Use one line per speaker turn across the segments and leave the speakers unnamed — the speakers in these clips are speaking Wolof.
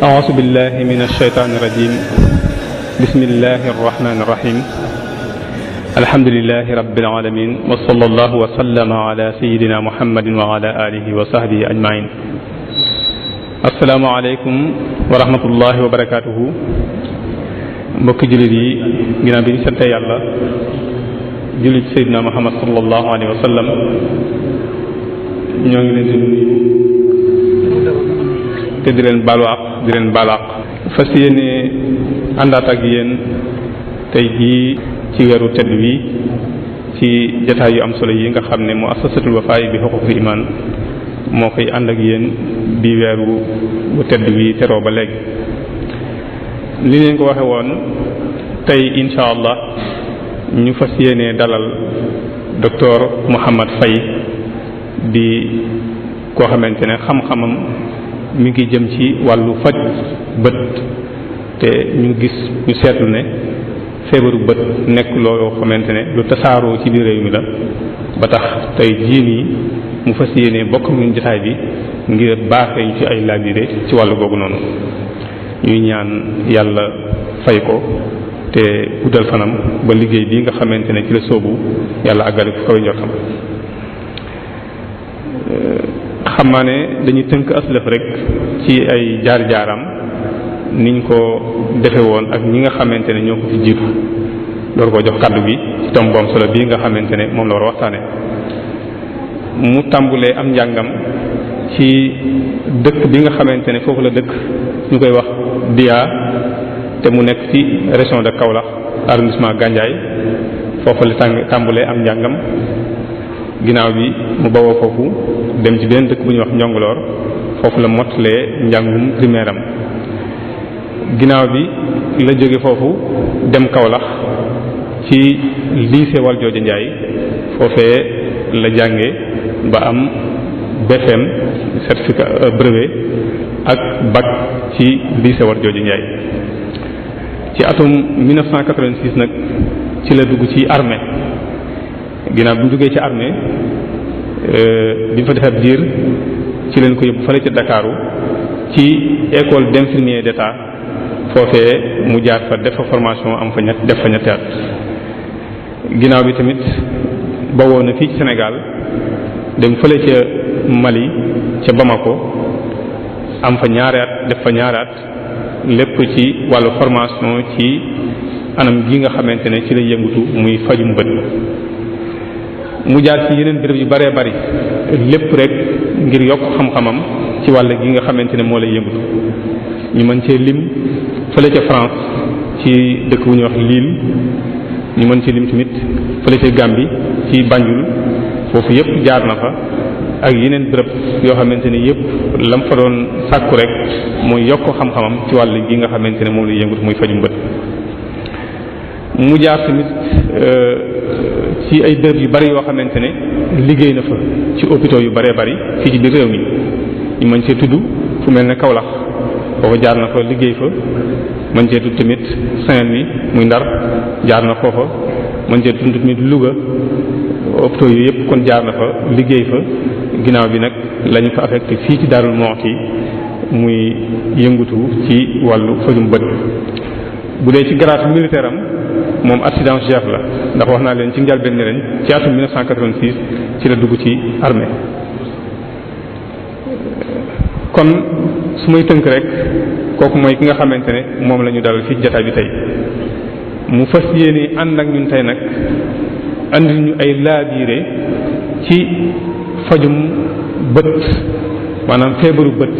أعوذ بالله من الشيطان الرجيم بسم الله الرحمن الرحيم الحمد لله رب العالمين وصلى الله وسلم على سيدنا محمد وعلى آله وصحبه أجمعين السلام عليكم ورحمة الله وبركاته mbokki jullit yi ginnaaw bi ñu sante yàlla jullit Seydina Muhammad sallallahu alayhi wa sallam ñoo ngi leen di nuyu te di leen baalu àq di leen baalu àq fas yéene àndaat ak yéen tey jii ci weeru tedd wi ci jataay yu am solo yi nga xam ne muassasatul Wafa bi huquqil iman moo koy ànd ak yéen bi weeru bu tedd wi teroo ba léegi li leen ko waxe woon tey insha allah ñu fas yéene dalal docteur Mouhamad Faye di koo xamante ne xam-xamam mi ngi jëm ci wàllu faj bët te ñu seetlu ne feebaru bët nekk looloo xamante ne lu tasaaroo ci biir réew mi la ba tax tey jii nii mu fas yéene bokk ñun jotaay bi ngir baaxee ñu ci ay laabire ci wàllu googu noonu ñuy ñaan yàlla fay ko te guddal fanam ba liggéey bi nga xamante ne ci la soobu yàlla àggale ko kaw njortam xam naa ne dañuy tënk aslëf rek ci ay jaar-jaaram niñ ko defe woon ak ñi nga xamante ne ñoo ko fi jiitu door koo jox kàddu gi ci tomb bu am solo bii nga xamante ne moom la war a waxtaane mu tàmbulee am njàngam ci dëkk bi nga xamante ne foofu la dëkk ñu koy wax Dia te mu nekk ci région de Kaolack arrondissement Gandiaye foofu la tàmbulee am njàngam ginnaaw bi mu bawoo foofu dem ci beneen dëkk bu ñuy wax Njongoloor foofu la mottalee njàngum primaire am ginnaaw bi la jóge foofu dem Kaolack ci lycée Valdiodio Ndiaye foofee la jànge ba am BFM certificat brevet ak bac ci lycée Valdiodio Ndiaye ci atum 1986 nag ci la dugg ci armée ginnaaw bi mu duggee ci armée bi mu fa defee diir ci leen ko yóbbu fële ca Dakaru ci école d'infirmier d'état foofee mu jaar fa def fa formation am fa def fa ñetti at ginnaaw bi tamit bawoo na fii ci Sénégal dem fële ca Mali ca Bamako am fa ñaari at def fa ñaari at lépp ci wàllu formation ci anam gi nga xamante ne ci la yëngutu muy fajum bët mu jaar ci yeneen béréb yu bëree bëri lépp rek ngir yokk xam-xamam ci wàll gi nga xamante ne moo lay yëngutu ñu mën cee lim fële ca France ci dëkk bu ñuy wax Lille ñu mën cee lim tamit fële ca Gambie ci Banjul foofu yëpp jaar na fa ak yeneen béréb yoo xamante ne yëpp lam fa doon sàkku rek mooy yokk xam-xamam ci wàll gi nga xamante ne moom lay yëngutu muy fajum bët mu jaar tamit ci ay béréb yu bari yoo xamante ne liggéey na fa ci hôpitaux yu bëree bëri fii ci biir réew mi ñu mën cee tudd fu mel ne Kaolack foofa jaar na fa liggéey fa mën cee tudd tamit Saint-Louis muy Ndar jaar na foofa mën cee tudd tamit Louga hôpitaux yu yëpp kon jaar na fa liggéey fa ginnaaw bi nag lañu ko affecté fii ci Darou Moukhty muy yëngutu ci wàllu fajum bët bu dee ci grade militaire am moom adjudant chef la ndax wax naa leen ci njëlbéen ne leen ci atum 1986 ci la dugg ci armée kon su may tënk rek kooku mooy ki nga xamante ne moom la ñu dalal fii jataay bi tey mu fas yéene ànd ak ñun tey nag andil ñu ay laabiire ci fajum bët maanaam feebaru bët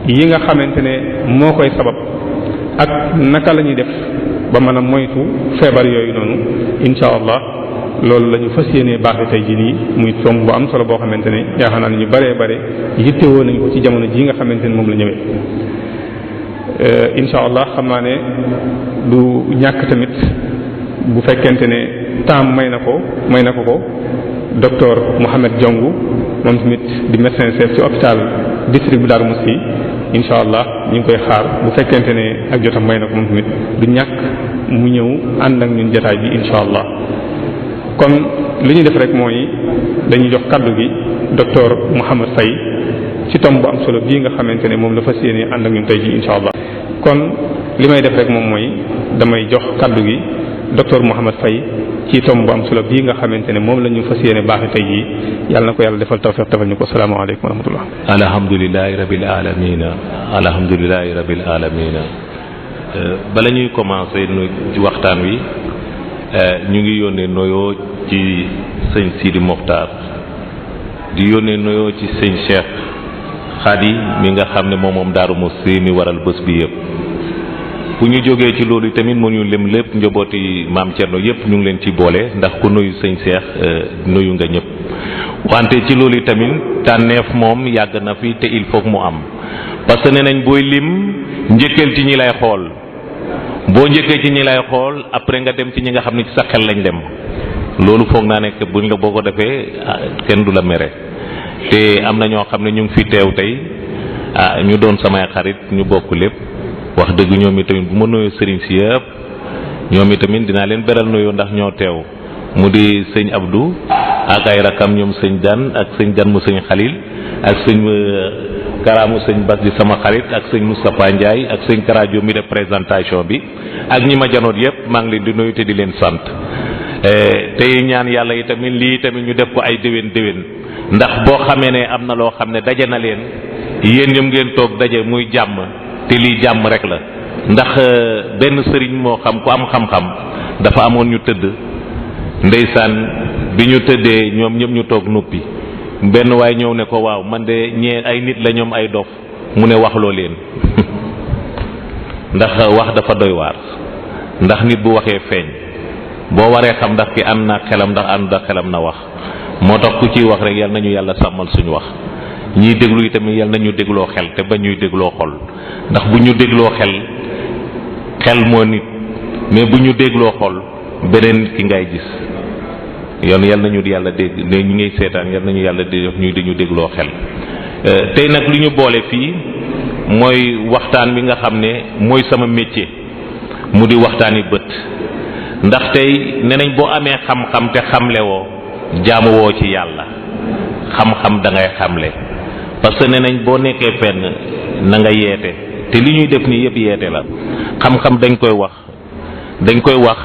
yi nga xamante ne moo koy sabab ak naka la ñuy def ba mën a moytu feebar yooyu noonu insha allah loolu la ñu fas yéenee baaxee tey jii nii muy tomb bu am solo boo xamante ne yaakaar naa ne ñu baree bare yittewoo nañu ko ci jamono ji nga xamante ne moom la ñëwee insha allah xam naa ne du ñàkk tamit bu fekkente ne temps may na ko docteur Mouhamed Diongue moom tamit di médecin chef ci hôpital district bu Darou Moukhty incha allah ñu ngi koy xaar bu fekkente ne ak jotam may na ko moom tamit du ñàkk mu ñëw ànd ak ñun jotaay bi incha allah. kon li ñu def rek mooy dañuy jox kaddu gi docteur Mouhamed Faye ci tomb bu am solo bii nga xamante ne moom la fas yéene ànd ak ñun tey ji incha allah. kon li may def rek moom mooy damay jox kaddu gi docteur Mouhamed Faye ci tomb bu am solo bii nga xamante ne moom la ñu fas yéene baaxe tey jii yàlla na ko yàlla defal tawfiq defal ñu ko salaamaaleykum wa rahmatullah.
alhamdulilahi rabil alamina alhamdulilahi rabil alamina bala ñuy commencer ci waxtaan wi ñu ngi yónnee noyoo ci sëñ Sidi Mokhtar di yónnee noyoo ci sëñ Cheikh Khady mi nga xam ne moom Darou Moukhty mi waral bés bi yëpp. bu ñu jógee ci loolu tamit mu ñu lim lépp njabooti maam Thierno yëpp ñu ngi leen ci boole ndax ku nuyu sëñ Cheikh nuyu nga ñëpp wante ci loolu tamit tànneef moom yàgg na fi te il faut mu am parce que nee nañ booy lim njëkkeel ci ñi lay xool boo njëkkee ci ñi lay xool après nga dem ci ñi nga xam ne ci sa xel lañ dem loolu foog naa ne buñ la boo ko defee kenn du la mere te am na ñoo xam ne ñu ngi fi teew tey ñu doon samay xarit ñu bokk lépp. wax dëgg ñoom itamit bu ma nuyoo sëriñ si yëpp ñoom itamit dinaa leen beral nuyoo ndax ñoo teew mu di sëñ Abdou ak ay rakam ñoom sëñ Dan ak sëñ Dan mu sëñ Khalil ak sëñ Karaamu sëñ Bas di sama xarit ak sëñ Moustapha Ndiaye ak sëñ Karajo mi def présentation bi ak ñi ma janoot yëpp maa ngi leen di nuyu te di leen sant tey ñaan yàlla itamit lii tamit ñu def ko ay déwén ndax boo xamee ne am na loo xam ne daje na leen yéen ñoom ngeen toog daje muy jàmm. te lii jàmm rek la ndax benn sëriñ moo xam ku am xam-xam dafa amoon ñu tëdd ndeysaan bi ñu tëddee ñoom ñëpp ñu toog noppi benn waay ñëw ne ko waaw man de ñee ay nit la ñoom ay dof mu ne waxloo leen ndax wax dafa doy waar ndax nit bu waxee feeñ boo waree xam ndax ki ànd na xelam ndax ànd ak xelam na wax moo tax ku ciy wax rek yal nañu yàlla sàmmal suñu wax ñiy déglu itamit yal nañu dégloo xel te ba ñuy dégloo xol ndax bu ñu dégloo xel moo nit mais bu ñu dégloo xol beneen nit ki ngay gis yoon yal nañu yàlla dégg ne ñu ngay seetaan yal nañu yàlla di ñuy dañu dégloo xel tey nag lu ñu boole fii mooy waxtaan bi nga xam ne mooy sama métier mu di waxtaani bët ndax tey ne nañ boo amee xam-xam te xamle woo jaamu woo ci yàlla xam-xam da ngay xamle parce que ne nañ boo nekkee fenn na nga yeete te li ñuy def nii yëpp yeete la xam-xam dañ koy wax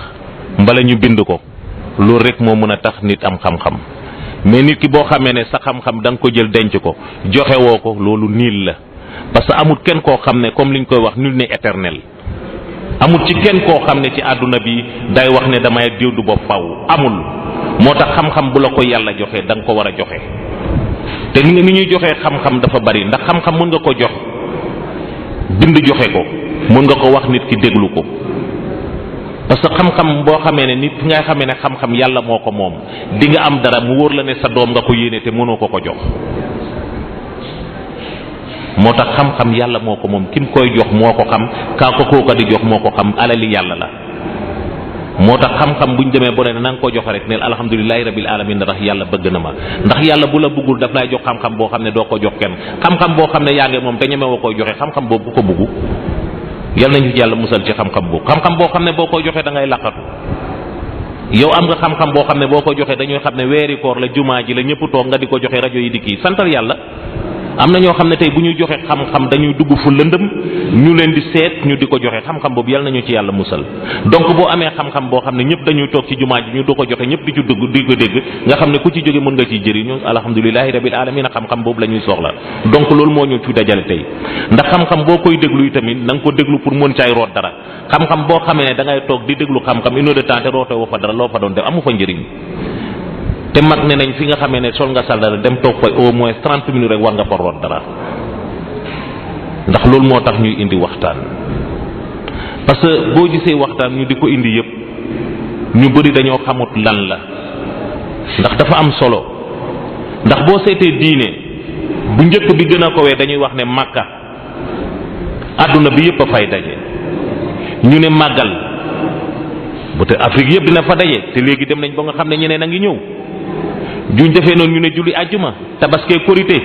mbala ñu bind ko loolu rek moo mën a tax nit am xam-xam mais nit ki boo xamee ne sa xam-xam da nga ko jël denc ko joxe woo ko loolu niil la parce que amul kenn koo xam ne comme li ñu koy wax nul n'est éternel amul ci kenn koo xam ne ci àdduna bi day wax ne damay diw du bopp faw amul moo tax xam-xam bu la ko yàlla joxe da nga ko war a joxe te ni ñuy joxee xam-xam dafa bari ndax xam-xam mën nga ko jox bind joxe ko mën nga ko wax nit ki déglu ko parce que xam-xam boo xamee ne nit ki nga xamee ne xam-xam yàlla moo ko moom di nga am dara mu wóor la ne sa doom nga ko yéene te mënoo ko jox moo tax xam-xam yàlla moo ko moom kim koy jox moo ko xam kaa ko kooka di jox moo ko xam alali yàlla la moo tax xam-xam bu ñu demee ba ne na nga ko joxe rek ne alhamdulilahi rabil alamin ndax yàlla bëgg na ma ndax yàlla bu la bëggul daf lay jox xam-xam boo xam ne doo ko jox kenn xam-xam boo xam ne yaa ngi moom te ñeme woo koy joxe xam-xam boobu bu ko bëggu yal nañu ci yàlla musal ci xam-xam boobu xam-xam boo xam ne boo koy joxee da ngay laqatu yow am nga xam-xam boo xam ne boo ko joxee dañuy xam ne weeri koor la jumaa ji la ñëpp toog nga di ko joxe rajo yi di kii santal yàlla am na ñoo xam ne tey bu ñuy joxe xam-xam dañuy dugg fu lëndëm ñu leen di seet ñu di ko joxe xam-xam boobu yal nañu ci yàlla musal donc boo amee xam-xam boo xam ne ñëpp dañuy toog ci jumaa ji ñu du ko joxe ñëpp di ci dugg di ko dégg nga xam ne ku ci jóge mën nga ciy jëriñu alhamdulilahi rabil alamin xam-xam boobu la ñuy soxla donc loolu moo ñu fi dajale tey ndax xam-xam boo koy déglu tamit na nga ko déglu pour mën caay root dara xam-xam boo xamee ne da ngay toog di déglu xam-xam une heure de temps te rootee woo fa dara loo fa doon def amu fa njëriñ te mag ne nañ fi nga xamee ne sol nga sal dara dem toog fa au moins 30 minutes rek war nga fa root dara ndax loolu moo tax ñuy indi waxtaan parce que boo gisee waxtaan ñu di ko indi yëpp ñu bëri dañoo xamut lan la ndax dafa am solo ndax boo seetee diine bu njëkk bi gën a kowee dañuy wax ne Makka àdduna bi yëpp a fay daje ñu ne màggal bu te Afrique yëpp dina fa daje te léegi dem nañ ba nga xam ne ñeneen a ngi ñëw juñ defee noonu ñu ne julli àjjuma tabaskee korité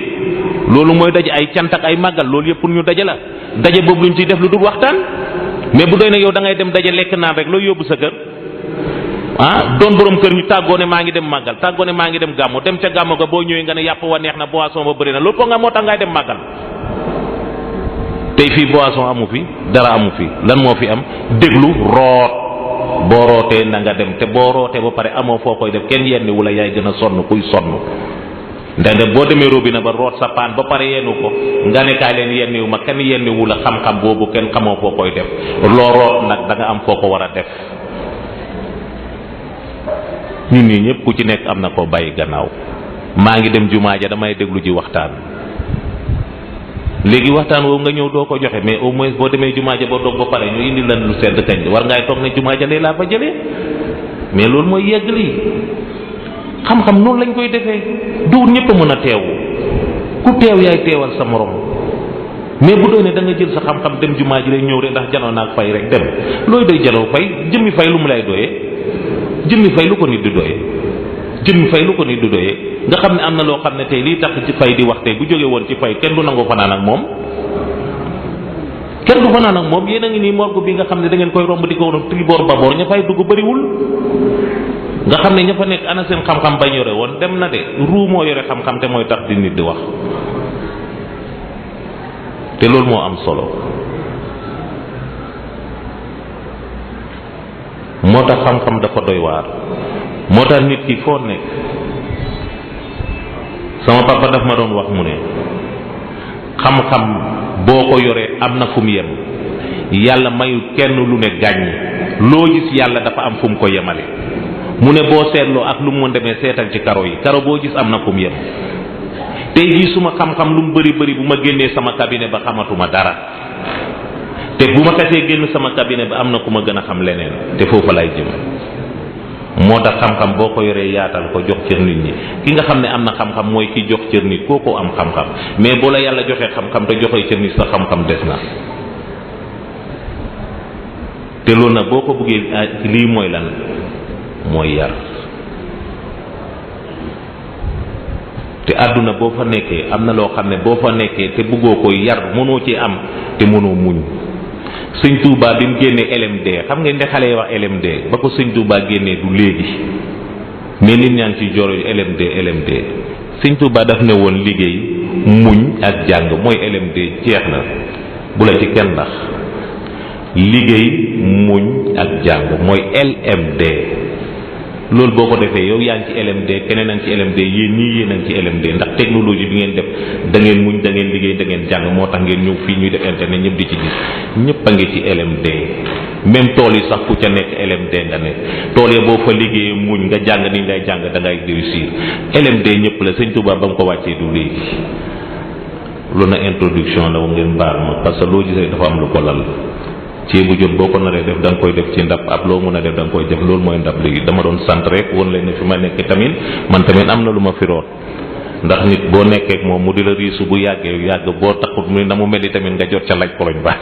loolu mooy daje ay cant ak ay màggal loolu yëpp pour ñu daje la daje boobu luñ ciy def lu dul waxtaan mais bu doy ne yow da ngay dem daje lekk naan rek looy yóbbu sa kër doon borom kër ñu tàggoo ne maa ngi dem màggal tàggoo ne maa ngi dem gàmmu dem ca gàmmu ga boo ñëwee nga ne yàpp wa neex na boisson ba bëri na loolu nga moo tax ngay dem màggal tey fii boisson amu fi dara amu fi lan moo fi am déglu root boo rootee na nga dem te boo rootee ba pare amoo foo koy def kenn yenni wala yaay gën a sonn kuy sonn ndax boo demee robinet ba root sa paan ba pare yennu ko nga ne kaay leen yenniwu ma kenn yenniwu la xam-xam boobu kenn xamoo foo koy def loo root nag da nga am foo ko war a def ñun ñii ñëpp ku ci nekk am na ko bàyyi gannaaw maa ngi dem jumaa ja damay déglu ji waxtaan léegi waxtaan woowu nga ñëw doo ko joxe mais au moins boo demee jumaa ja ba doog ba pare ñu indi lan lu sedd kañ war ngay toog ne jumaa ja lee laa fa jëlee mais loolu mooy yegg lii xam-xam noonu lañ koy defee duwut ñëpp a mën a teewu ku teew yaay teewal sa morom mais bu doon ne da nga jël sa xam-xam dem jumaa ji lay ñëw rek ndax janoo naag fay rek dem looy doy janoo fay jëmmi fay lu mu lay doyee jëmmi fay lu ko nit di doyee jëmmi fay lu ko nit di doyee nga xam ne am na loo xam ne tey lii tax ci fay di wax tey bu jógee woon ci fay kenn du nangoo fanaan ak moom kenn du fanaan ak moom yéen a ngi nii morgue bi nga xam ne da ngeen koy romb di ko woon triboor baboor ña fay dugg bëriwul nga xam ne ña fa nekk ana seen xam-xam bañ yore woon dem na de ruu moo yore xam-xam te mooy tax di nit di wax te loolu moo am solo moo tax xam-xam dafa doy waar moo tax nit ki foo nekk sama papa daf ma doon wax mu ne xam-xam boo ko yoree am na fu mu yem yàlla mayul kenn lu ne gàññ loo gis yàlla dafa am fu mu ko yemale mu ne boo seetloo ak lu mu mën demee seetal ci karo yi karo boo gis am na fu mu yem tey jii suma xam-xam lu mu bëri bëri bu ma génnee sama cabinet ba xamatuma dara te bu ma xasee génn sama cabinet ba am na ku ma gën a xam leneen te foofa lay jëm moo tax xam-xam boo ko yoree yaatal ko jox cër nit ñi ki nga xam ne am na xam-xam mooy ki jox cër nit kooku am xam-xam mais boo la yàlla joxee xam-xam te joxee cër nit sa xam-xam des na te loolu nag boo ko bëggee lii mooy lan mooy yar te àdduna boo fa nekkee am na loo xam ne boo fa nekkee te bëggoo koy yar mënoo ci am te mënoo muñ sëñ Touba bi mu génnee LMD xam ngeen ne xale yi wax LMD ba ko sëñ Touba génnee du léegi mais nit ñaa ngi ciy joro LMD sëñ Touba daf ne woon liggéey muñ ak jàng mooy LMD jeex na bu la ci kenn ndax liggéey muñ ak jàng mooy LMD loolu boo ko defee yow yaa ngi ci LMD keneen a ngi ci LMD yéen ñii yéen a ngi ci LMD ndax technologie bi ngeen def da ngeen muñ da ngeen liggéey da ngeen jàng moo tax ngeen ñëw fii ñuy def internet ñëpp di ci gis ñëpp a ngi ci LMD même tool yi sax ku ca nekk LMD nga ne tool ya boo fa liggéeyee muñ nga jàng ni ngay jàng da ngay réussir LMD ñëpp la sëñ Touba ba mu ko wàccee du léegi loolu na introduction la ngeen baal ma parce que loo gisee dafa am lu ko lal ceebu jot boo ko naree def da nga koy def ci ndab ab loo mën a def da nga koy def loolu mooy ndab léegi dama doon sant rek woon leen ne fi ma nekk tamit man tamit am na lu ma fi root ndax nit boo nekkee moom mu di la riisu bu yàggee yàgg boo taxut mu na mu mel ni tamit nga jot ca laj poloñ ba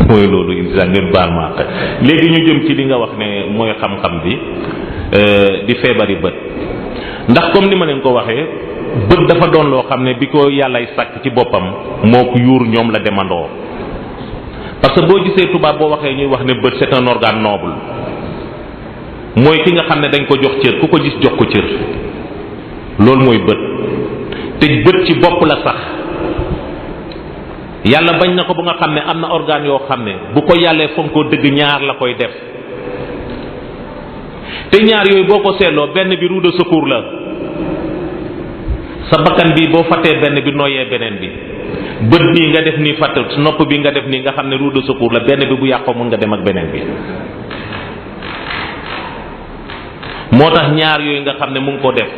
mooy loolu insa ngeen baal ma léegi ñu jëm ci li nga wax ne mooy xam-xam bi di feebari bët ndax comme ni ma leen ko waxee bët dafa doon loo xam ne bi ko yàllay sàkk ci boppam moo ko yuur ñoom la demandoo parce que boo gisee tubaab boo waxee ñuy wax ne bët c'est un organe noble mooy ki nga xam ne dañ ko jox cër ku ko gis jox ko cër loolu mooy bët te bët ci bopp la sax yàlla bañ na ko ba nga xam ne am na organe yoo xam ne bu ko yàllee fonkoo dëgg ñaar la koy def te ñaar yooyu boo ko seetloo benn bi roue de secours la sa bakkan bi boo fàttee benn bi noyyee beneen bi bët bii nga def nii fàtte nopp bi nga def nii nga xam ne roue de secours la benn bi bu yàqoo mun nga dem ak beneen bi moo tax ñaar yooyu nga xam ne mu ngi ko def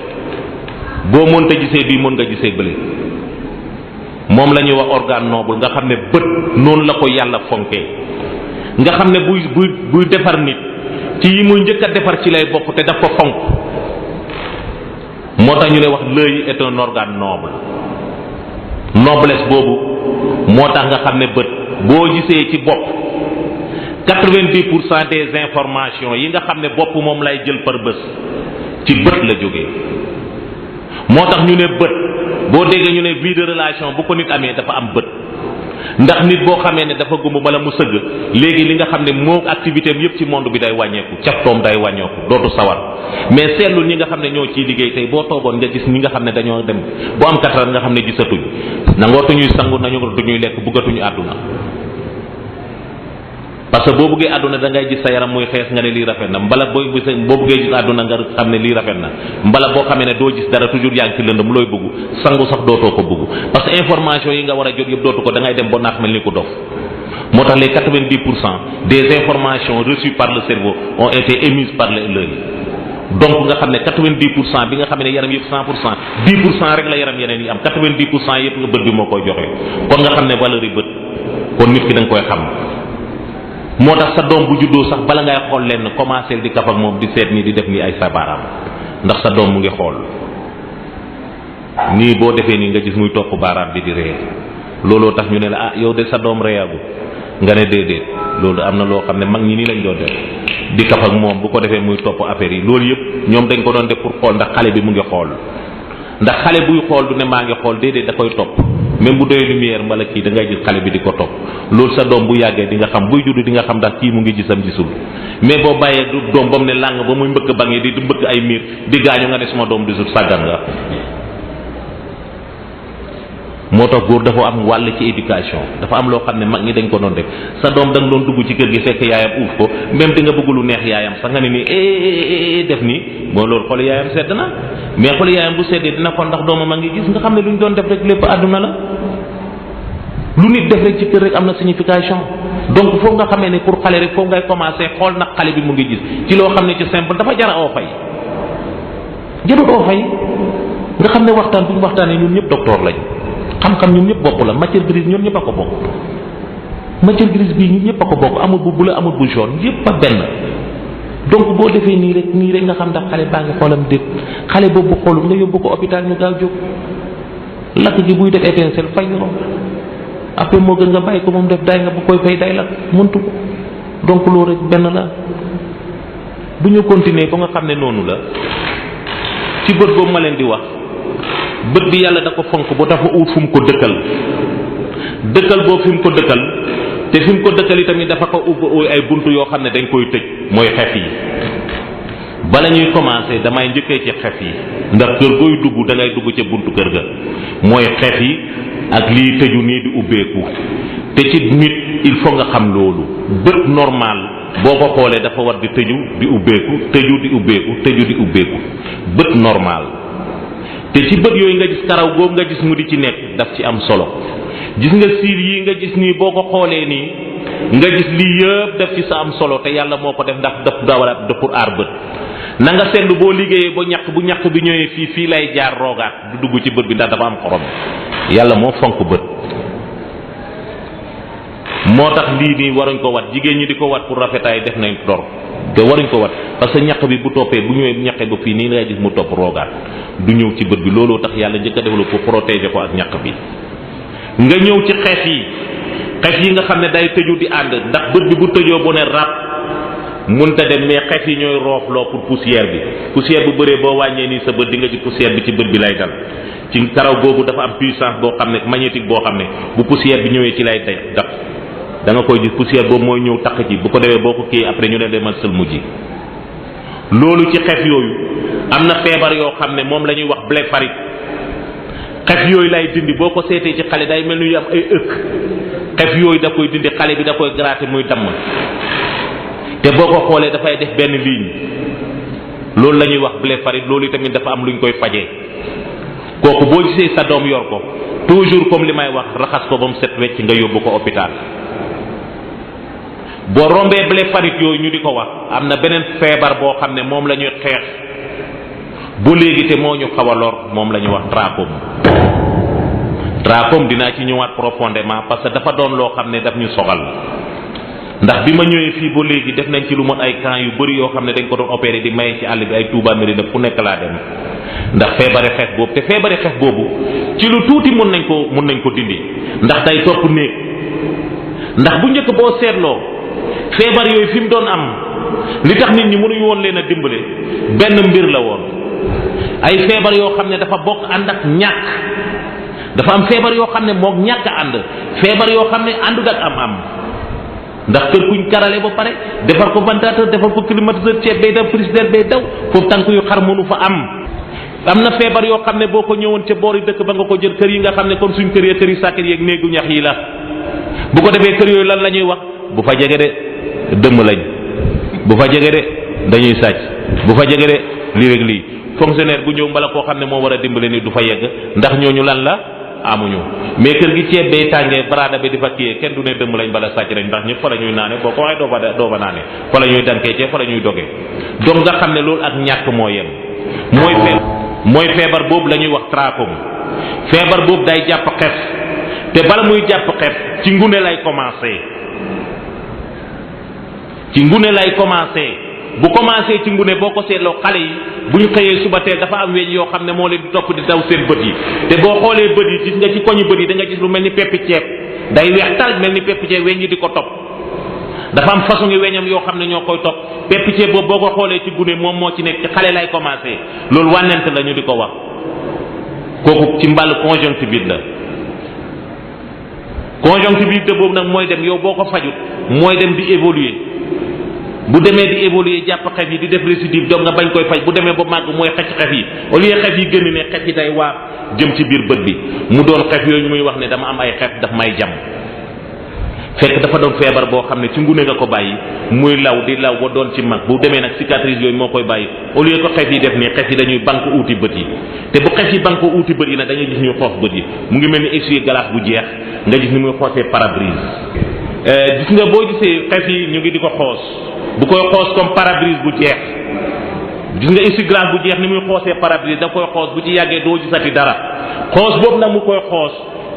boo mënta gisee bii mën nga gisee bële moom la ñuy wax organe noble nga xam ne bët noonu la ko yàlla fonkee nga xam ne buy defar nit ci yi muy njëkk a defar ci lay bokk te daf ko fonk moo tax ñu ne wax l'œil est un organe noble noblesse boobu moo tax nga xam ne bët boo gisee ci bopp 90% des informations yi nga xam ne bopp moom lay jël par bés ci bët la jógee moo tax ñu ne bët boo déggee ñu ne vie de relation bu ko nit amee dafa am bët ndax nit boo xamee ne dafa gumb bala mu sëgg léegi li nga xam ne moo activité am yëpp ci monde bi day wàññeeku caftoom day wàññeeku dootu sawar mais seetlu ñi nga xam ne ñoo ciy liggéey tey boo toogoon nga gis ñi nga xam ne dañoo dem bu am kattan nga xam ne gisatuñ nangootuñuy sangu nangootuñuy lekk bëggatuñu àdduna parce que boo bëggee àdduna da ngay gis sa yaram muy xees nga ne lii rafet na mbala boo bëggee gis àdduna nga xam ne lii rafet na mbala boo xamee ne doo gis dara toujours yaa ngi ci lëndëm looy bëgg sangu sax dootoo ko bëgg parce que information yi nga war a jot yëpp dootu ko da ngay dem ba naax mel ni ko dof moo tax les 90% des informations reçues par le cerveau ont été émises par l'œil donc nga xam ne 90% bi nga xam ne yaram yëpp 100% 10% rek la yaram yeneen yi am 90% yëpp nga bët bi moo koy joxe kon nga xam ne valeur yi bët kon nit ki da nga koy xam moo tax sa doom bu juddoo sax bala ngay xool lenn commencé di kaf ak moom di seet nii di def nii ay sabaaraam ndax sa doom mu ngi xool nii boo defee nii nga gis muy topp baaraam bi di ree looloo tax ñu ne la ah yow de sa doom reyagu nga ne déedéet loolu am na loo xam ne mag ñi nii lañ doon def di kaf ak moom bu ko defee muy topp affaire yi loolu yëpp ñoom dañ ko doon def pour xool ndax xale bi mu ngi xool ndax xale buy xool du ne maa ngi xool déedéet da koy topp même bu doyee lumière mbala kii da ngay gis xale bi di ko topp loolu sa doom bu yàggee di nga xam buy judd di nga xam ndax kii mu ngi gisam gisul mais boo bàyyee du doom ba mu ne làng ba muy mbëkk bange di mbëkk ay miir di gaañu nga ne suma doom gisul sàggan nga moo tax góor dafa am wàll ci éducation dafa am loo xam ne mag ñi dañ ko doon def sa doom da nga doon dugg ci kër gi fekk yaayam uuf ko même di nga bëgg lu neex yaayam sax nga ne nii def nii moo loolu xool yaayam sedd na mais xool yaayam bu seddee dina ko ndax doomam a ngi gis nga xam ne lu ñu doon def rek lépp àdduna la lu nit def rek ci kër rek am na signification donc foofu nga xamee ne pour xale rek foofu ngay commencer xool nag xale bi mu ngi gis ci loo xam ne ci simple dafa jara oo fay jarut oo fay nga xam ne waxtaan bu ñu waxtaanee ñun ñëpp docteur lañ xam-xam ñun ñëpp bopp la matière grise ñun ñëpp a ko bokk matière grise bii ñun ñëpp a ko bokk amul bu bleu amul bu jaune yëpp a benn donc boo defee nii rek nga xam ndax xale baa ngi xoolam déet xale boobu bu xoolul nga yóbbu ko hôpital ñu gaaw jóg lakk gi buy def étincelle fay ko après moo gën nga bàyyi ko moom def day nga bu koy fay day lakk mëntu ko donc loolu rek benn la bu ñu continuer ba nga xam ne noonu la ci bët boobu ma leen di wax bët bi yàlla da ko fonk ba dafa ut fu mu ko dëkkal boobu fi mu ko dëkkal te fi mu ko dëkkal itamit dafa ko ubbi ay buntu yoo xam ne dañ koy tëj mooy xef yi bala ñuy commencer damay njëkkee ci xef yi ndax kër gooy dugg da ngay dugg ca buntu kër ga mooy xef yi ak lii tëju nii di ubbeeku te ci nit il faut nga xam loolu bët normal boo ko xoolee dafa war di tëju di ubbeeku tëju di ubbeeku tëju di ubbeeku bët normal te ci bët yooyu nga gis karaw googu nga gis mu di ci nekk daf ci am solo gis nga siir yi nga gis nii boo ko xoolee nii nga gis lii yëpp daf ci sa am solo te yàlla moo ko def ndax daf dawala daf pour aar bët na nga seetlu boo liggéeyee ba ñàkk bu ñàkk bi ñëwee fii lay jaar roogaat du dugg ci bët bi ndax dafa am xorom yàlla moo fonk bët moo tax lii nii waruñ ko wat jigéen ñi di ko wat pour rafetaay def nañ dor te waruñ ko wat parce que ñàkk bi bu toppee bu ñëwee ñàkkee ba fii nii ngay gis mu topp roogaat du ñëw ci bët bi looloo tax yàlla njëkk a développé pour protéger ko ak ñàkk bi nga ñëw ci xef yi nga xam ne day tëju di ànd ndax bët bi bu tëjoo bu ne rab munta dem mais xef yi ñooy roofloo pour poussière bu bëree boo wàññee nii sa bët di nga ci poussière bi ci bët bi lay dal ci karaw googu dafa am puissance boo xam ne magnétique boo xam ne bu poussière bi ñëwee ci lay daf da nga koy gis poussière boobu mooy ñëw takk ci bu ko defee boo ko kii après ñu ne demal sëlmu ji loolu ci xef yooyu am na feebar yoo xam ne moom la ñuy wax blépharite xef yooyu lay dindi boo ko seetee ci xale day mel ni yu am ay ëkk xef yooyu da koy dindi xale bi da koy gratter muy damm te boo ko xoolee dafay def benn ligne loolu la ñuy wax blépharite loolu tamit dafa am lu ñu koy fajee kooku boo gisee sa doom yor ko toujours comme li may wax raxas ko ba mu set wecc nga yóbbu ko hôpital boo rombee blépharite yooyu ñu di ko wax am na beneen feebar boo xam ne moom la ñuy xeex bu léegi te moo ñu xaw a lor moom la ñuy wax trachome dinaa ci ñëwaat profondément parce que dafa doon loo xam ne daf ñu soxal ndax bi ma ñëwee fii ba léegi def nañ ci lu mot ay camps yu bëri yoo xam ne dañ ko doon opéré di maye ci àll bi ay Touba Mérina fu nekk laa dem ndax feebari xeex boobu te feebari xeex boobu ci lu tuuti mun nañ ko dindi ndax day topp néeg ndax bu njëkk boo seetloo feebar yooyu fi mu doon am li tax nit ñi mënuñu woon leen a dimbale benn mbir la woon ay feebar yoo xam ne dafa bokk ànd ak ñàkk dafa am feebar yoo xam ne moog ñàkk a ànd feebar yoo xam ne àndut ak am ndax kër kuñ karale ba pare defar ko ventilateur defar ko climatiseur ceeb bay daw frigidaire bay daw foofu tànk yu xar mënu fa am na feebar yoo xam ne boo ko ñëwoon ca boori dëkk ba nga ko jël kër yi nga xam ne comme suñ kër yi sàkket yeeg néegu ñax yi la bu ko defee kër yooyu lan la ñuy wax bu fa jege de dëmm lañ bu fa jege de dañuy sàcc bu fa jege de lii rek lii fonctionnaire bu ñëw mbala koo xam ne moo war a dimbale ni du fa yegg ndax ñooñu lan la amuñu mais kër gi ceeb bay tàngee baraada bi di fa kiyee kenn du ne dëmm lañ bala sàcc lañ ndax ñëpp fa la ñuy naane boo ko waxee doo fa naane fa la ñuy dankee ceeb fa la ñuy dogee donc nga xam ne loolu ak ñàkk moo yem mooy feebar boobu la ñuy wax trachome feebar boobu day jàpp xef te bala muy jàpp xef ci ngune lay commencé bu commencé ci ngune boo ko seetloo xale yi bu ñu xëyee suba teel dafa am weñ yoo xam ne moo leen di topp di daw seen bët yi te boo xoolee bët yi gis nga ci koñu bët yi da nga gis lu mel ni peppi ceeb day weex tal mel ni peppi ceeb weñ yi di ko topp dafa am façon yi weñam yoo xam ne ñoo koy topp peppi ceeb boobu boo ko xoolee ci gune moom moo ci nekk ci xale lay commencé loolu wànnent la ñu di ko wax kooku ci mbàll conjonctivite la conjonctivite boobu nag mooy dem yow boo ko fajut mooy dem di évoluer bu demee di évoluer jàpp xef yi di def récidive donc nga bañ koy faj bu demee ba màgg mooy xecc xef yi au lieu xef yi génn ne xef yi day waar jëm ci biir bët bi mu doon xef yooyu muy wax ne dama am ay xef daf may jam fekk dafa doon feebar boo xam ne ci ngune nga ko bàyyi muy law di law ba doon ci mag bu demee nag cicatrice yooyu moo koy bàyyi au lieu que xef yi def nii xef yi dañuy banque uuti bët yi te bu xef yi banque uuti bët yi nag dañuy gis ñuy xoos bët yi mu ngi mel ni essuie glace bu jeex nga gis ni muy xoosee pare-brise gis nga boo gisee xef yi ñu ngi di ko xoos bu koy xoos comme pare-brise bu jeex gis nga essuie glace bu jeex ni muy xoosee pare-brise da koy xoos bu ci yàggee doo gisati dara xoos boobu nag mu koy xoos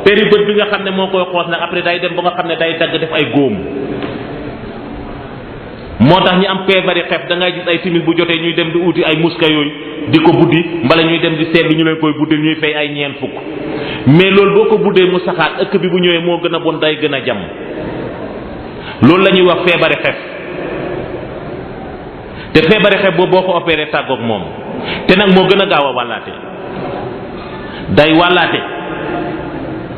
péri bët bi nga xam ne moo koy xoos nag après day dem ba nga xam ne day dagg def ay góom moo tax ñi am feebari xef da ngay gis ay timis bu jotee ñuy dem di uti ay muska yooyu di ko buddi mbala ñuy dem di seet li ñu leen koy buddil ñuy fay ay ñeent fukk mais loolu boo ko buddee mu saxaat ëkk bi bu ñëwee moo gën a bon day gën a jam loolu la ñuy wax feebari xef te feebari xef boobu boo ko opéré tàggoog moom te nag moo gën a gaaw a wàllaate day wàllaate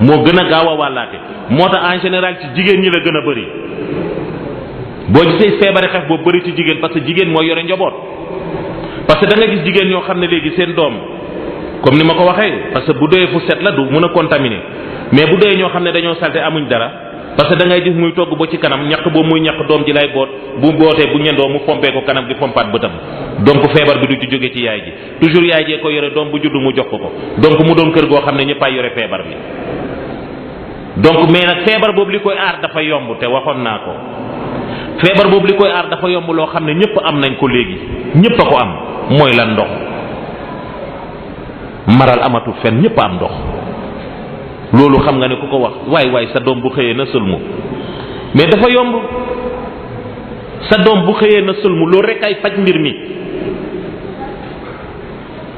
moo gën a gaaw a wàllaate moo tax en général ci jigéen ñi la gën a bëri boo gisee feebari xef boobu bëri ci jigéen parce que jigéen mooy yore njaboot parce que da nga gis jigéen ñoo xam ne léegi seen doom comme ni ma ko waxee parce que bu doyee fu set la du mën a contaminer mais bu doyee ñoo xam ne dañoo salte amuñ dara parce que da ngay gis muy togg ba ci kanam ñaq boobu muy ñaq doom ji lay boot bu bootee bu ñendoo mu fompee ko kanam gi fompaat bëtam donc feebar bi du ci jóge ci yaay ji toujours yaay jee ko yore doom bu juddu mu jox ko donc mu doon kër goo xam ne ñëppaay yore feebar bi donc mais nag feebar boobu li koy aar dafa yomb te waxoon naa ko feebar boobu li koy aar dafa yomb loo xam ne ñëpp am nañ ko léegi ñëpp a ko am mooy lan ndox maral amatul fenn ñëpp am ndox loolu xam nga ne ku ko wax waay sa doom bu xëyee na sëlmu mais dafa yomb sa doom bu xëyee na sëlmu loolu rek ay faj mbir mi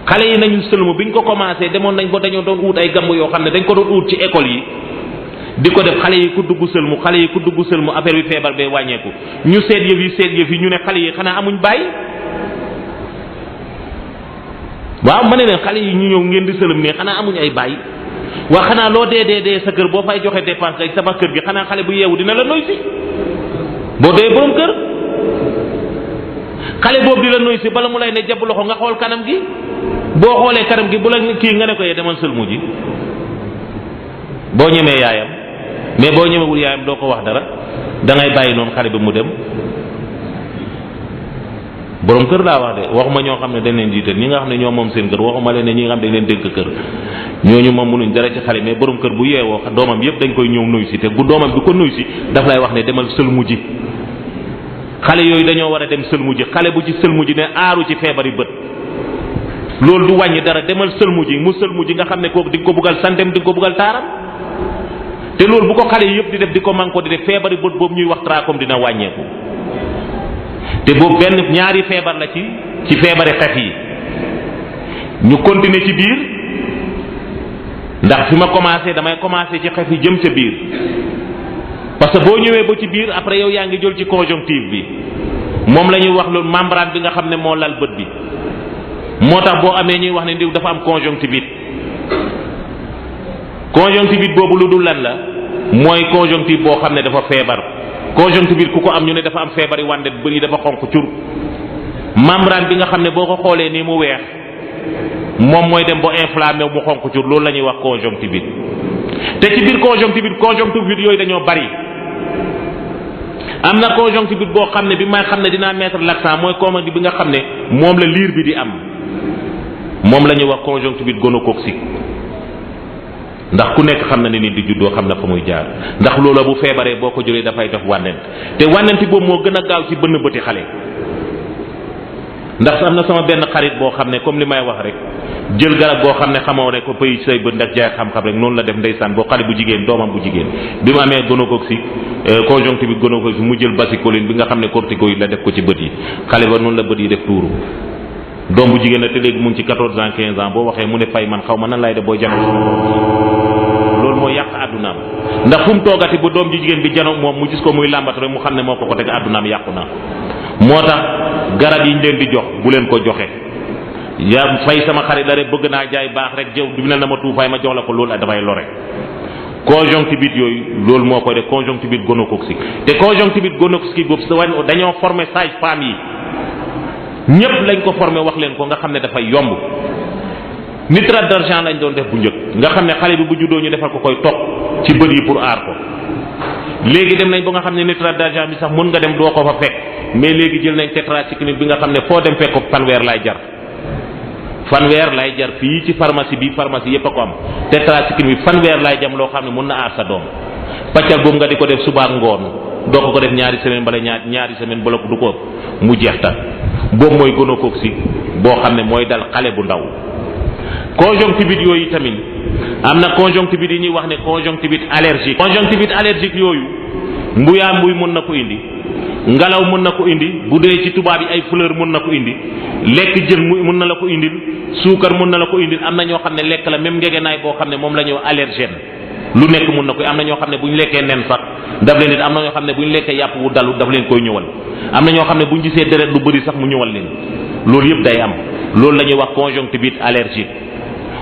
xale yi nañu sëlmu biñ ko commencé demoon nañ ba dañoo doon ut ay gamb yoo xam ne dañ ko doon ut ci école yi di ko def xale yi ku dugg sëlmu affaire bi feebar bee wàññeeku ñu seet yëf yi ñu ne xale yi xanaa amuñ bàyyi waaw ma ne leen xale yi ñu ñëw ngeen di sëlëm ne xanaa amuñ ay bàyyi waa xanaa loo dee sa kër boo fay joxe dépense kay sama kër gi xanaa xale bu yeewu dina la noy si boo dee borom kër xale boobu di la noy si bala mu lay ne jàpp loxo nga xool kanam gi boo xoolee kanam gi bu la kii nga ne ko yee demal sëlmu ji boo ñemee yaayam mais boo ñemewul yaayam doo ko wax dara da ngay bàyyi noonu xale bi mu dem borom kër laa wax de waxuma ñoo xam ne dañ leen jiital ñi nga xam ne ñoo moom seen kër waxuma leen ne ñi nga xam ne dañ leen dénk kër ñooñu moom mënuñ dara ci xale mais borom kër bu yeewoo doomam yëpp dañ koy ñëw nuyu si te bu doomam bi ko nuyu si daf lay wax ne demal sëlmu ji xale yooyu dañoo war a dem sëlmu ji xale bu ci sëlmu ji ne aaru ci feebari bët loolu du wàññi dara demal sëlmu ji mu sëlmu ji nga xam ne kooku di nga ko buggal santem di nga ko buggal taaram te loolu bu ko xale yi yëpp di def di ko man ko di def feebari bët boobu ñuy wax trachome dina wàññeeku te boobu benn ñaari feebar la ci feebari xef yi ñu continuer ci biir ndax fi ma commencé damay commencé ci xef yi jëm ca biir parce que boo ñëwee ba ci biir après yow yaa ngi jël ci conjonctive bi moom la ñuy wax loolu membrane bi nga xam ne moo lal bët bi moo tax boo amee ñuy wax ne ndiw dafa am conjonctivite conjonctivite boobu lu dul lan la mooy conjonctivite boo xam ne dafa feebar. conjonctivite ku ko am ñu ne dafa am feebari wàndet bëri dafa xonq cur. membrane bi nga xam ne boo ko xoolee nii mu weex moom mooy dem ba inflammé mu xonq cur loolu la ñuy wax conjonctivite. te ci biir conjonctivite yooyu dañoo bari. am na conjonctivite boo xam ne bi may xam ne dinaa mettre l'accent mooy conjonctivite bi nga xam ne moom la liir bi di am moom la ñuy wax conjonctivite gonococcique. ndax ku nekk xam na ne nit di juddoo xam na fa muy jaar ndax loola bu feebaree boo ko jëlee dafay def wànnent te wànnenti boobu moo gën a gaaw ci bënn bëti xale. ndax am na sama benn xarit boo xam ne comme li may wax rek jël garab boo xam ne xamoo rek ko pëy say bët ndax jaay xam-xam rek noonu la def ndeysaan boo xale bu jigéen doomam bu jigéen bi mu amee gonococcique conjonctivite gonococcique mu jël basicoline bi nga xam ne corticoïde la def ko ci bët yi xale ba noonu la bët yi def tuuru. doom bu jigéen la te léegi mu ngi ci 14 ans 15 ans boo waxee mu ne fay man xaw ma nan lay def boo janoo loolu moo yàq àddunaam ndax fu mu toogati ba doom ji jigéen bi janoo moom mu gis ko muy làmbat rek mu xam ne moo ko teg àddunaam yàqu na. moo tax garab yi ñu leen di jox bu leen ko joxe yaa fay sama xarit la rek bëgg naa jaay baax rek jëw du ne na ma tuufaay ma jox la ko loolu dafay lore. conjonctivite yooyu loolu moo koy def conjonctivite gonococcique te conjonctivite gonococcique boobu dañoo former sage-femme yi. ñëpp lañ ko formé wax leen ko nga xam ne dafay yomb nitrate d'argent lañ doon def bu njëkk nga xam ne xale bi bu juddoo ñu defal ko koy topp ci bët yi pour aar ko léegi dem nañ ba nga xam ne nitrate d'argent bi sax mën nga dem doo ko fa fekk mais léegi jël nañ tétracycline bi nga xam ne foo dem fekk ko fanweer lay jar fii ci pharmacie bi pharmacie yëpp a ko am tétracycline bi fanweer lay jam loo xam ne mën na aar sa doom paccal boobu nga di ko def suba ak ngoon doo ko def ñaari semaine bala ñaari semaine bala du ko ëpp mu jeex ta boobu mooy gonococcique boo xam ne mooy dal xale bu ndaw. conjonctivite yooyu tamit am na conjonctivite yi ñuy wax ne conjonctivite allergique yooyu mbuyaa mbuy mën na ko indi ngelaw mën na ko indi bu dee ci tubaab yi ay fleur mën na ko indi lekk jën mën na la ko indil suukar mën na la ko indil am na ñoo xam ne lekk la même ngegenaay boo xam ne moom la ñuy wax allergène lu nekk mën na ko am na ñoo xam ne bu ñu lekkee nen sax daf leen am na ñoo xam ne bu ñu lekkee yàpp wu dalu daf leen koy ñëwal am na ñoo xam ne bu ñu gisee deret lu bëri sax mu ñëwal leen loolu yëpp day am loolu la ñuy wax conjonctivite allergique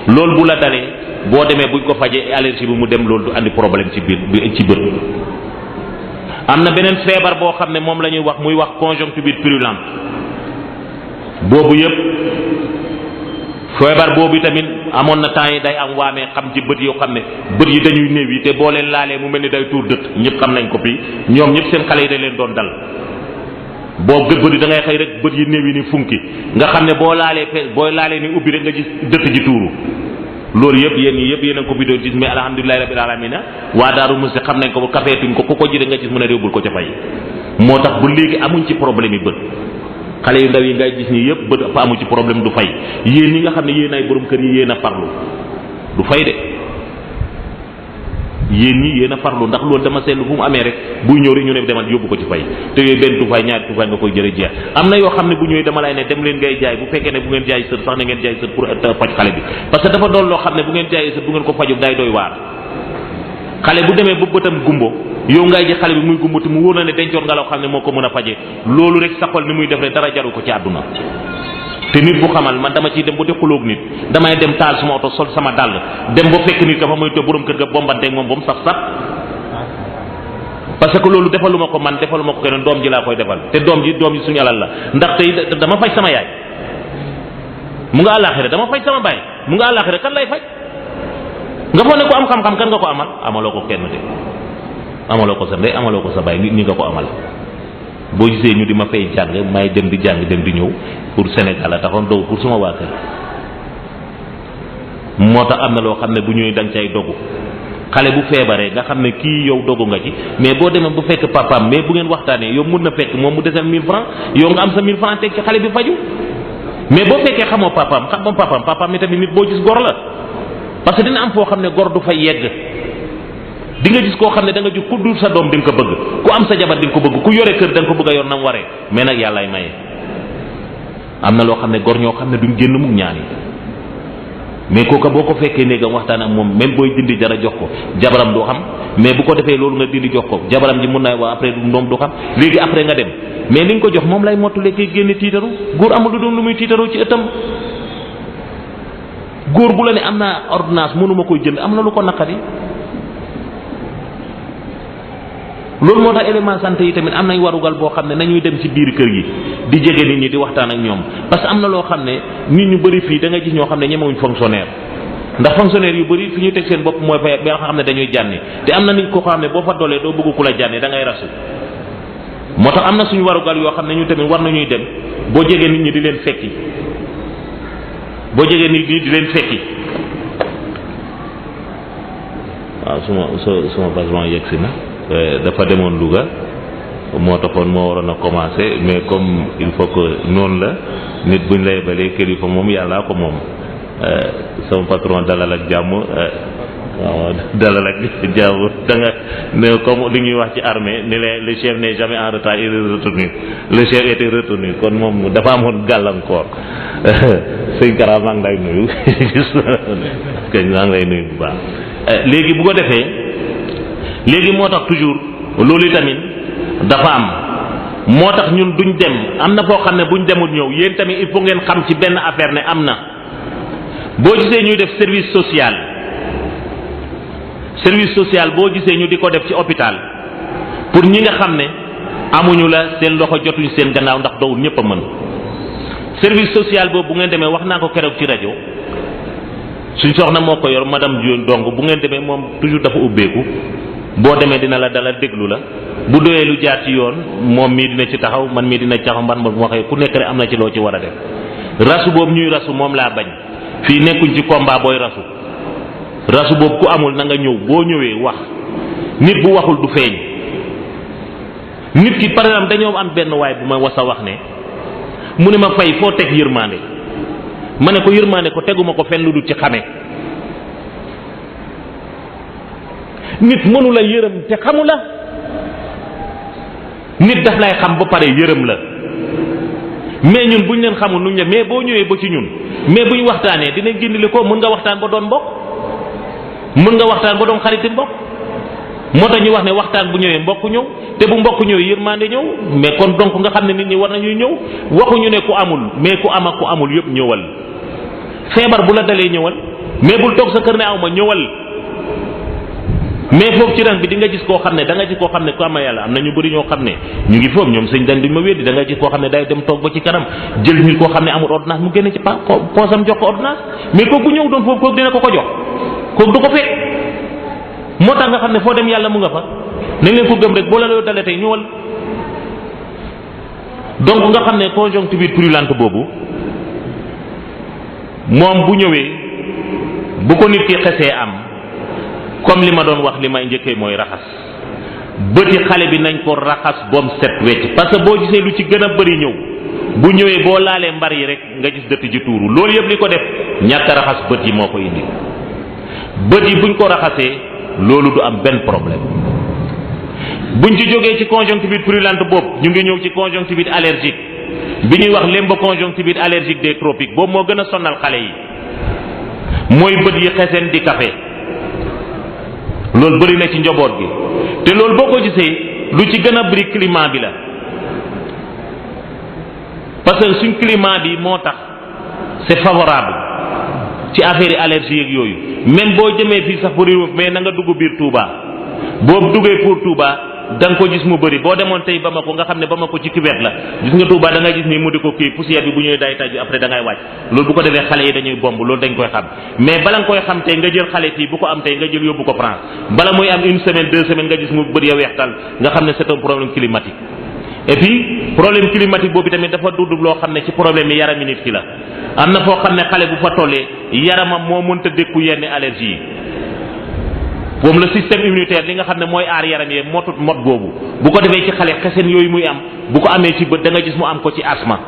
loolu bu la dalee boo demee buñ ko fajee allergie bi mu dem loolu du andi problème ci biir ci bët. am na beneen feebar boo xam ne moom la ñuy wax muy wax conjonctivite purulente boobu yëpp feebar boobu tamit amoon na temps yi day am waamee xam ci bët yoo xam ne bët yi dañuy néew yi te boo leen laalee mu mel ni day tuur dëtt ñëpp xam nañ ko fii ñoom ñëpp seen xale yi dañ leen doon dal boo bët yi da ngay xëy rek bët yi néew yi ni funki nga xam ne boo laalee ni ubbi rek nga gis dëtt ji tuuru loolu yëpp yéen a ko fi doon gis mais alhamdulilahi rabbil alamina waa Daaru Musti xam nañ ko bu kafeetuñ ko ku ko ji rek nga gis mën a réewbul ko ca fay moo tax bu léegi amuñ ci problème yi bët xale yu ndaw yi ngay gis nii yëpp bët fa amu ci problème du fay yéen ñi nga xam ne yéen ay borom kër yi yéen a farlu du fay de yéen ñi yéen a farlu ndax loolu dama seetlu fu mu amee rek buy ñëw rek ñu ne demal yóbbu ko ci fay te yooyu benn tufaay ñaari tufaay nga koy jëre jeex am na yoo xam ne bu ñëwee dama lay ne dem leen ngay jaay bu fekkee ne bu ngeen jaay sër sax na ngeen jaay sër pour faj xale bi parce que dafa doon loo xam ne bu ngeen jaayee sër bu ngeen ko faju day doy waar xale bu demee ba bëtam gumbo yow ngay ji xale bi muy gumbo te mu wóor na ne dencoon nga loo xam ne moo ko mën a faje loolu rek sa xol ni muy def rek dara jaru ko ci àdduna te nit bu xamal man dama ciy dem ba di xuloog nit damay dem taal suma oto sol sama dàll dem ba fekk nit ka fa muy te borom kër ga bombanteeg moom ba mu saf parce que loolu defaluma ko man defaluma ko keneen doom ji laa koy defal te doom ji suñu alal la ndax tey dama faj sama yaay mu nga àllaaxira dama faj sama baay mu nga àllaaxira kan lay faj nga foog ne ko am xam-xam kan nga ko amal amaloo ko kenn de amaloo ko sa ndey amaloo ko sa baay nit ñi nga ko amal boo gisee ñu di ma fay jàng may dem di jàng dem di ñëw pour Sénégal a taxoon dogu pour suma waa kër moo tax am na loo xam ne bu ñëwee da nga cay dogu xale bu feebaree nga xam ne kii yow dogu nga ci mais boo demee bu fekk papaam mais bu ngeen waxtaanee yow mën na fekk moom mu desal 1000 francs yow nga am sa 1000 francs teg ci xale bi faju mais boo fekkee xamoo papaam mi tamit nit boo gis gor la parce que dina am foo xam ne gor du fay yegg di nga gis koo xam ne da nga ju ku dul sa doom di nga ko bëgg ku am sa jabar di nga ko bëgg ku yore kër da nga ko bëgg a yor na mu waree mais nag yàllaay maye am na loo xam ne gor ñoo xam ne duñ génn mu ñaan yi mais kooka boo ko fekkee néegam waxtaan ak moom même booy dindi dara jox ko jabaram du xam mais bu ko defee loolu nga dindi jox ko jabaram ji mun naa wax après du doom du xam léegi après nga dem mais li nga ko jox moom lay mottalee kay génne tiitaru góor amul lu doon lu muy tiitaroo ci ëttam góor gu la ne am naa ordonnance mënuma koy jënd am na lu ko naqari. loolu moo tax élément santé yi tamit am nañ warugal boo xam ne nañuy dem ci biir kër gi di jege nit ñi di waxtaan ak ñoom parce que am na loo xam ne nit ñu bëri fii da nga gis ñoo xam ne ñemewuñ fonctionnaire ndax fonctionnaire yu bëri fi ñu teg seen bopp mooy fa nga xam ne dañuy jànni te am na nit ko xam ne boo fa doolee doo bëgg ku la jànni da ngay rasu. moo tax am na suñu warugal yoo xam ne ñu tamit war nañuy dem boo jegee nit ñi di leen fekki boo jegee nit ñi di leen fekki. waaw suma basement yegsi na dafa demoon Louga moo taxoon moo waroon a commencé mais comme il faut que noonu la nit buñ lay balee kilifa moom yàllaa ko moom sama patron dalal ak jàmm waaw dalal ak jàmm da nga ne comme li ñuy wax ci armée ni le chef n'est jamais en retard il est retenu le chef était retenu kon moom dafa amoon gàllankoor sëñ Kara maa ngi lay nuyu kañ maa ngi lay nuyu bu baax léegi bu ko defee léegi moo tax toujours loolu tamit dafa am moo tax ñun duñ dem am na foo xam ne buñ demul ñëw yéen tamit il faut ngeen xam ci benn affaire ne am na boo gisee ñuy def service social boo gisee ñu di ko def ci hôpital pour ñi nga xam ne amuñu la seen loxo jotuñ seen gannaaw ndax dowul ñëpp a mën service social boobu bu ngeen demee wax naa ko keroog ci rajo suñ soxna moo ko yor madame Dione donc bu ngeen demee moom toujours dafa ubbeeku boo demee dina la dalal déglu la bu doyee lu jaar ci yoon moom mii dina ci taxaw man mii dina ci taxaw man ma waxee ku nekk rek am na ci loo ci war a def rasu boobu ñuy rasu moom laa bañ fii nekkuñ ci combat booy rasu boobu ku amul na nga ñëw boo ñëwee wax nit bu waxul du feeñ nit ki par exemple dañoo am benn waay bu ma wasa wax ne mu ne ma fay foo teg yërmande ma ne ko yërmande ko teguma ko fenn lu dul ci xame nit mënu la yërëm te xamu la nit daf lay xam ba pare yërëm la mais ñun buñ leen xamul nuñ la mais boo ñëwee ba ci ñun mais buñ waxtaanee dinañ gindili ko mën nga waxtaan ba doon mbokk mën nga waxtaan ba doon xariti mbokk moo tax ñu wax ne waxtaan bu ñëwee mbokk ñëw te bu mbokk ñëwee yërmande ñëw mais kon donc nga xam ne nit ñi war nañuy ñëw waxuñu ne ku amul mais ku am ak ku amul yëpp ñëwal feebar bu la dalee ñëwal mais bul toog sa kër ne aw ma ñëwal mais foofu ci rang bi di nga gis koo xam ne da nga gis koo xam ne ku ama yàlla am na ñu bëri ñoo xam ne ñu ngi foofu ñoom sëñ dañ duñ ma weddi da nga gis koo xam ne day dem toog ba ci kanam jël nit koo xam ne amul ordonnance mu génne ci poosam jox ko ordonnance mais kooku bu ñëw doon foofu kooku dina ko jox kooku du ko fekk moo tax nga xam ne foo dem yàlla mu nga fa nañ leen ko gëm rek boo la loo dalee tey ñëwal donc nga xam ne conjonctivite purulente boobu moom bu ñëwee bu ko nit ki xesee am comme li ma doon wax li may njëkkee mooy raxas bëti xale bi nañ ko raxas boom set wecc parce que boo gisee lu ci gën a bëri ñëw bu ñëwee boo laalee mbar yi rek nga gis dëtt ji tuuru loolu yëpp li ko def ñàkk a raxas bët yi moo ko indi bët yi buñ ko raxasee loolu du am benn problème buñ ci jógee ci conjonctivite purulente boobu ñu ngi ñëw ci conjonctivite allergique bi ñuy wax lemboconjonctivite allergique des tropiques boobu moo gën a sonal xale yi mooy bët yi xeseen di café loolu bëri na ci njaboot gi te loolu boo ko gisee lu ci gën a bëri climat bi la parce que suñ climat bi moo tax c'est favorable ci affaire yi allergie yeeg yooyu même boo jëmee fii sax pour mais na nga dugg biir Touba boo duggee pour Touba da nga ko gis mu bëri boo demoon tey Bamako nga xam ne Bamako ci cuvette la gis nga Touba da ngay gis ni mu di ko kii poussière bi bu ñëwee day taj après da ngay wàcc loolu bu ko defee xale yi dañuy bomb loolu dañ koy xam mais bala nga koy xam tey nga jël xale fii bu ko am tey nga jël yóbbu ko France bala muy am une semaine 2 semaines nga gis mu bëri ya weextal nga xam ne c'est un problème climatique et puis problème climatique boobu tamit dafa dudd loo xam ne ci problème yi yarami nit ki la am na foo xam ne xale bu fa tollee yaramam moo mënta dékku yenn allergie yi moom le système immunitaire li nga xam ne mooy aar yaram yee mot boobu bu ko defee ci xale xesen yooyu muy am bu ko amee ci bët da nga gis mu am ko ci asma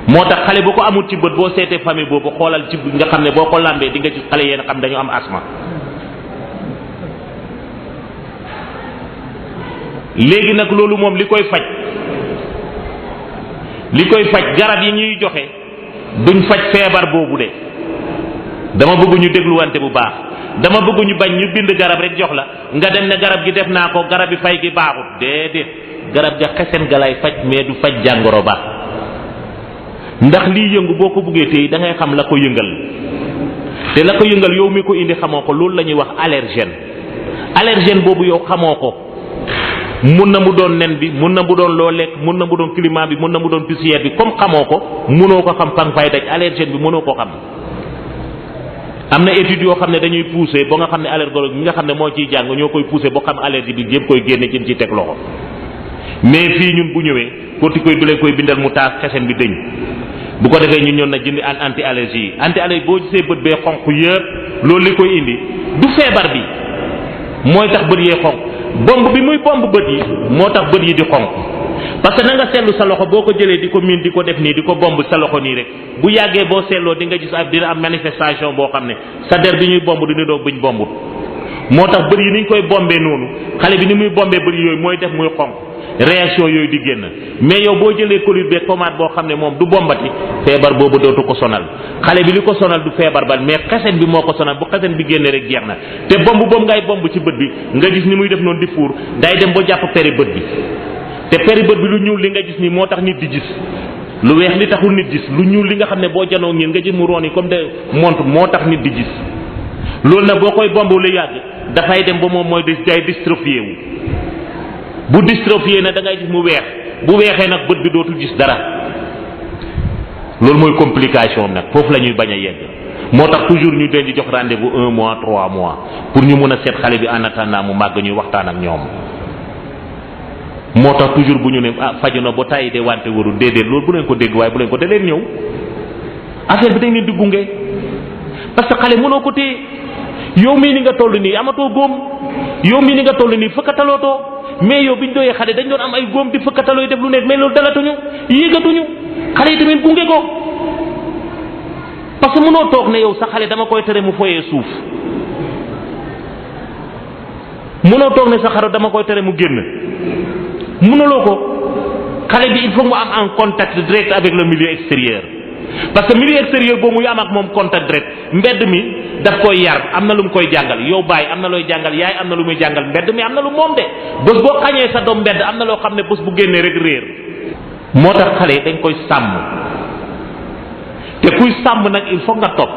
moo tax xale bu ko amul ci bët boo seetee famille boobu xoolal ci nga xam ne boo ko lambee di nga gis xale yéen xam dañu am asma. léegi nag loolu moom li koy faj garab yi ñuy joxe duñ faj feebar boobu de dama bëgg ñu dégluwante bu baax. dama bëgg ñu bañ ñu bind garab rek jox la nga dem ne garab gi def naa ko garab bi fay gi baaxut déedéet garab ga xesen ga lay faj mais du faj jàngoro ba ndax lii yëngu boo ko buggee tey da ngay xam la ko yëngal te la ko yëngal yow mi ko indi xamoo ko loolu la ñuy wax allergène boobu yow xamoo ko. mun na mu doon nen bi mun na mu doon loo lekk mun na mu doon climat bi mun na mu doon poussière bi comme xamoo ko mënoo ko xam fan fay daj allergène bi mënoo ko xam. am na études yoo xam ne dañuy pousser ba nga xam ne allergologue ñi nga xam ne moo ciy jàng ñoo koy pousser ba xam allergie bi yëpp koy génne ci teg loxo mais fii ñun bu ñëwee corticoïde bi lay koy bindal mu taas xesen bi dëñ bu ko defee ñun ñoon na jëndi anti allergie yi anti allergie boo gisee bët bee xonq yëpp loolu li koy indi du feebar bi mooy tax bët yee xonq bomb bi muy bomb bët yi moo tax bët yi di xonq parce que na nga seetlu sa loxo boo ko jëlee di ko miin di ko def nii di ko bomb sa loxo nii rek bu yàggee boo seetloo di nga gis dina am manifestation boo xam ne sa der bi ñuy bomb du ni doog buñ bombut moo tax bët yi ni ñu koy bombee noonu xale bi ni muy bombee bët yooyu mooy def muy xonq réaction yooyu di génn mais yow boo jëlee colite beeg pommade boo xam ne moom du bombati feebar boobu dootu ko sonal xale bi li ko sonal du feebar ba mais xesen bi moo ko sonal bu xesen bi génnee rek jeex na te bomb boobu ngay bomb ci bët bi nga gis ni muy def noonu di fuur day dem ba jàpp peri bët bi te peri bët bi lu ñuul li nga gis ni moo tax nit di gis lu weex li taxul nit gis lu ñuul li nga xam ne boo janoo ngeen nga gis mu roon yi comme de montre moo tax nit di gis loolu nag boo koy bomb lu yàgg dafay dem ba moom mooy day dystrophié wu bu dystrophié na da ngay gis mu weex bu weexee nag bët bi dootul gis dara loolu mooy complication nag foofu la ñuy bañ a yegg moo tax toujours ñu leen di jox rendez-vous 1 mois 3 mois pour ñu mën a seet xale bi en attendant mu màgg ñuy waxtaan ak ñoom moo tax toujours bu ñu ne faju na ba tàyyi de wante warul déedéet loolu bu leen ko dégg waaye bu leen ko da leen ñëw affaire bi dañ leen di gunge parce que xale mënoo ko téye yow mii ni nga toll nii amatoo góom yow mii ni nga toll nii fëkkatalootoo mais yow biñ doyee xale dañ doon am ay góom di fëkkatalooy def lu nekk mais loolu dalatuñu yéegatuñu xale yi tamit gunge ko parce que mënoo toog ne yow sa xale dama koy tere mu foyee suuf mënoo toog ne sa xale dama koy tere mu génn mënuloo ko xale bi il faut mu am en contact direct avec le milieu extérieur parce que milieu extérieur boobu muy am ak moom contact direct mbedd mi daf koy yar am na lu mu koy jàngal yow baay am na looy jàngal yaay am na lu muy jàngal mbedd mi am na lu moom de bés boo xañee sa doom mbedd am na loo xam ne bés bu génnee rek réer moo tax xale dañ koy sàmm te kuy sàmm nag il faut nga topp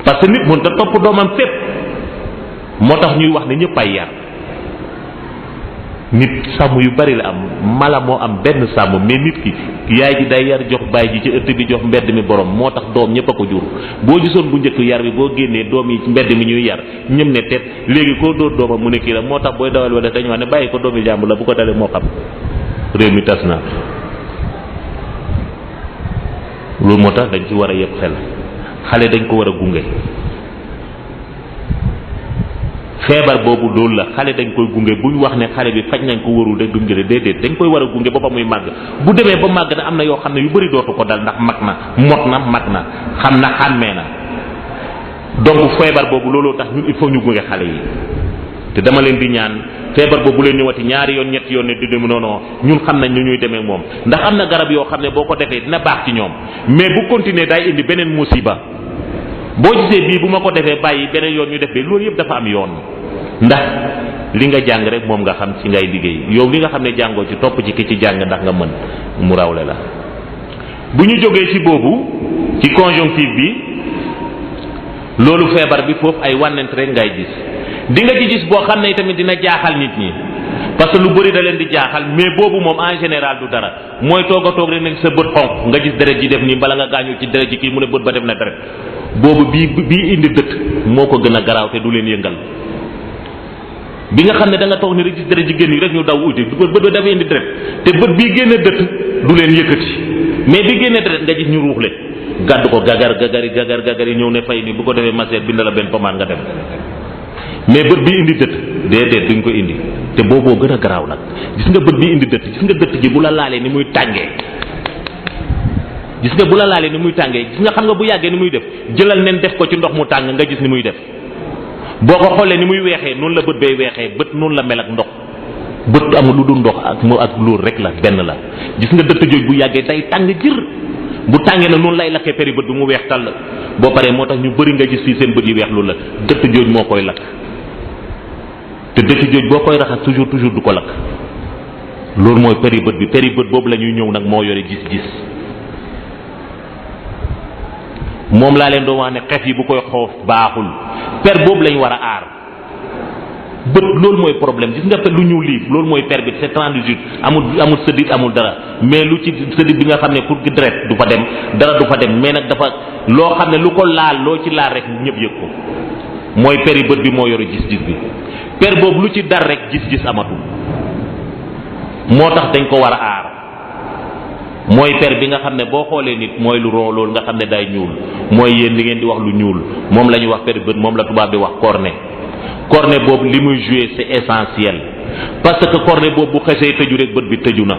parce que nit mën ta topp doomam fépp moo tax ñuy wax ne ñëpp ay yar nit sàmm yu bari la am mala moo am benn sàmm mais nit ki yaay ji day yar jox baay ji ci ëtt bi jox mbedd mi borom moo tax doom ñëpp a ko jur boo gisoon bu njëkk yar bi boo génnee doom yi ci mbedd mi ñuy yar ñëm ne tet léegi koo dóor doomam mu ne kii la moo tax booy dawal wala dañu wax ne bàyyi ko doomi jàmbur la bu ko dalee moo xam réew mi tas na loolu moo tax dañ ci war a yëpp xel xale dañ ko war a gunge feebar boobu loolu la xale dañ koy gunge bu ñu wax ne xale bi faj nañ ko warul rek duñ jële déedéet dañ koy war a gunge ba muy màgg bu demee ba màgg na am na yoo xam ne yu bëri dootu ko dal ndax mag na mot na mag na xam na xàmmee na donc feebar boobu looloo tax ñun il faut ñu gunge xale yi te dama leen di ñaan feebar boobu bu leen ñëwati ñaari yoon ñetti yoon ne di dem non ñun xam nañ ñu ñuy demee moom ndax am na garab yoo xam ne boo ko defee dina baax ci ñoom mais bu continuer day indi beneen musiba boo gisee bii bu ma ko defee bàyyi beneen yoon ñu def bi loolu yëpp dafa am yoon ndax li nga jàng rek moom nga xam ci ngay liggéey yow li nga xam ne jàngoo ci topp ci ki ci jàng ndax nga mën mu rawle la bu ñu jógee ci boobu ci conjonctive bi loolu feebar bi foofu ay wànnent rek ngay gis di nga ci gis boo xam ne tamit dina jaaxal nit ñi parce que lu bëri da leen di jaaxal mais boobu moom en général du dara mooy toog a toog rek nekk sa bët xonq nga gis deret ji def nii bala nga gaañu ci deret ji kii mu ne bët ba def na deret boobu bii indi dëtt moo ko gën a garaaw te du leen yëngal bi nga xam ne da nga toog ni rek gis deret ji génn rek ñu daw uti bët ba dafa indi deret te bët bii génne dëtt du leen yëkkati mais bi génne deret nga gis ñu ruuxle gàddu ko gagar yi ñëw ne fay ni bu ko defee maseet bind la benn pommade nga dem mais bët bii indi dëtt déedéet duñ ko indi te booboo gën a garaaw nag gis nga bët bii indi dëtt gis nga dëtt ji bu la laalee ni muy tàngee gis nga bu la laalee ni muy tàngee gis nga xam nga bu yàggee ni muy def jëlal nen def ko ci ndox mu tàng nga gis ni muy def boo ko xoolee ni muy weexee noonu la bët bay weexee bët noonu la mel ak ndox bët amul lu dul ndox ak loolu rek la benn la gis nga dëtt jooj bu yàggee day tàng jër bu tàngee na noonu lay lakkee peri bët bi mu weex tàll boo paree moo tax ñu bëri nga gis fii seen bët yi weex loolu la dëtt jooj moo koy lakk te dëtt jooj boo koy raxas toujours du ko lakk loolu mooy peri bët bi peri bët boobu la ñuy ñëw nag moo yore gis-gis moom laa leen doon wax ne xef yi bu koy xoof baaxul per boobu lañ war a aar bët loolu mooy problème gis nga lu ñuul lii loolu mooy per bi c'est translucide amul sëddit amul dara mais lu ci sëddit bi nga xam ne pour que deret du fa dem dara du fa dem mais nag dafa loo xam ne lu ko laal loo ci laal rek ñëpp yëg ko mooy peri bët bi moo yore gis-gis bi per boobu lu ci dar rek gis-gis amatul moo tax dañ ko war a aar mooy per bi nga xam ne boo xoolee nit mooy lu roo loolu nga xam ne day ñuul mooy yéen li ngeen di wax lu ñuul moom la ñuy wax peri bët moom la tubaab di wax cornée boobu li muy jouer c'est essentiel parce que cornée boobu bu xesee tëju rek bët bi tëju na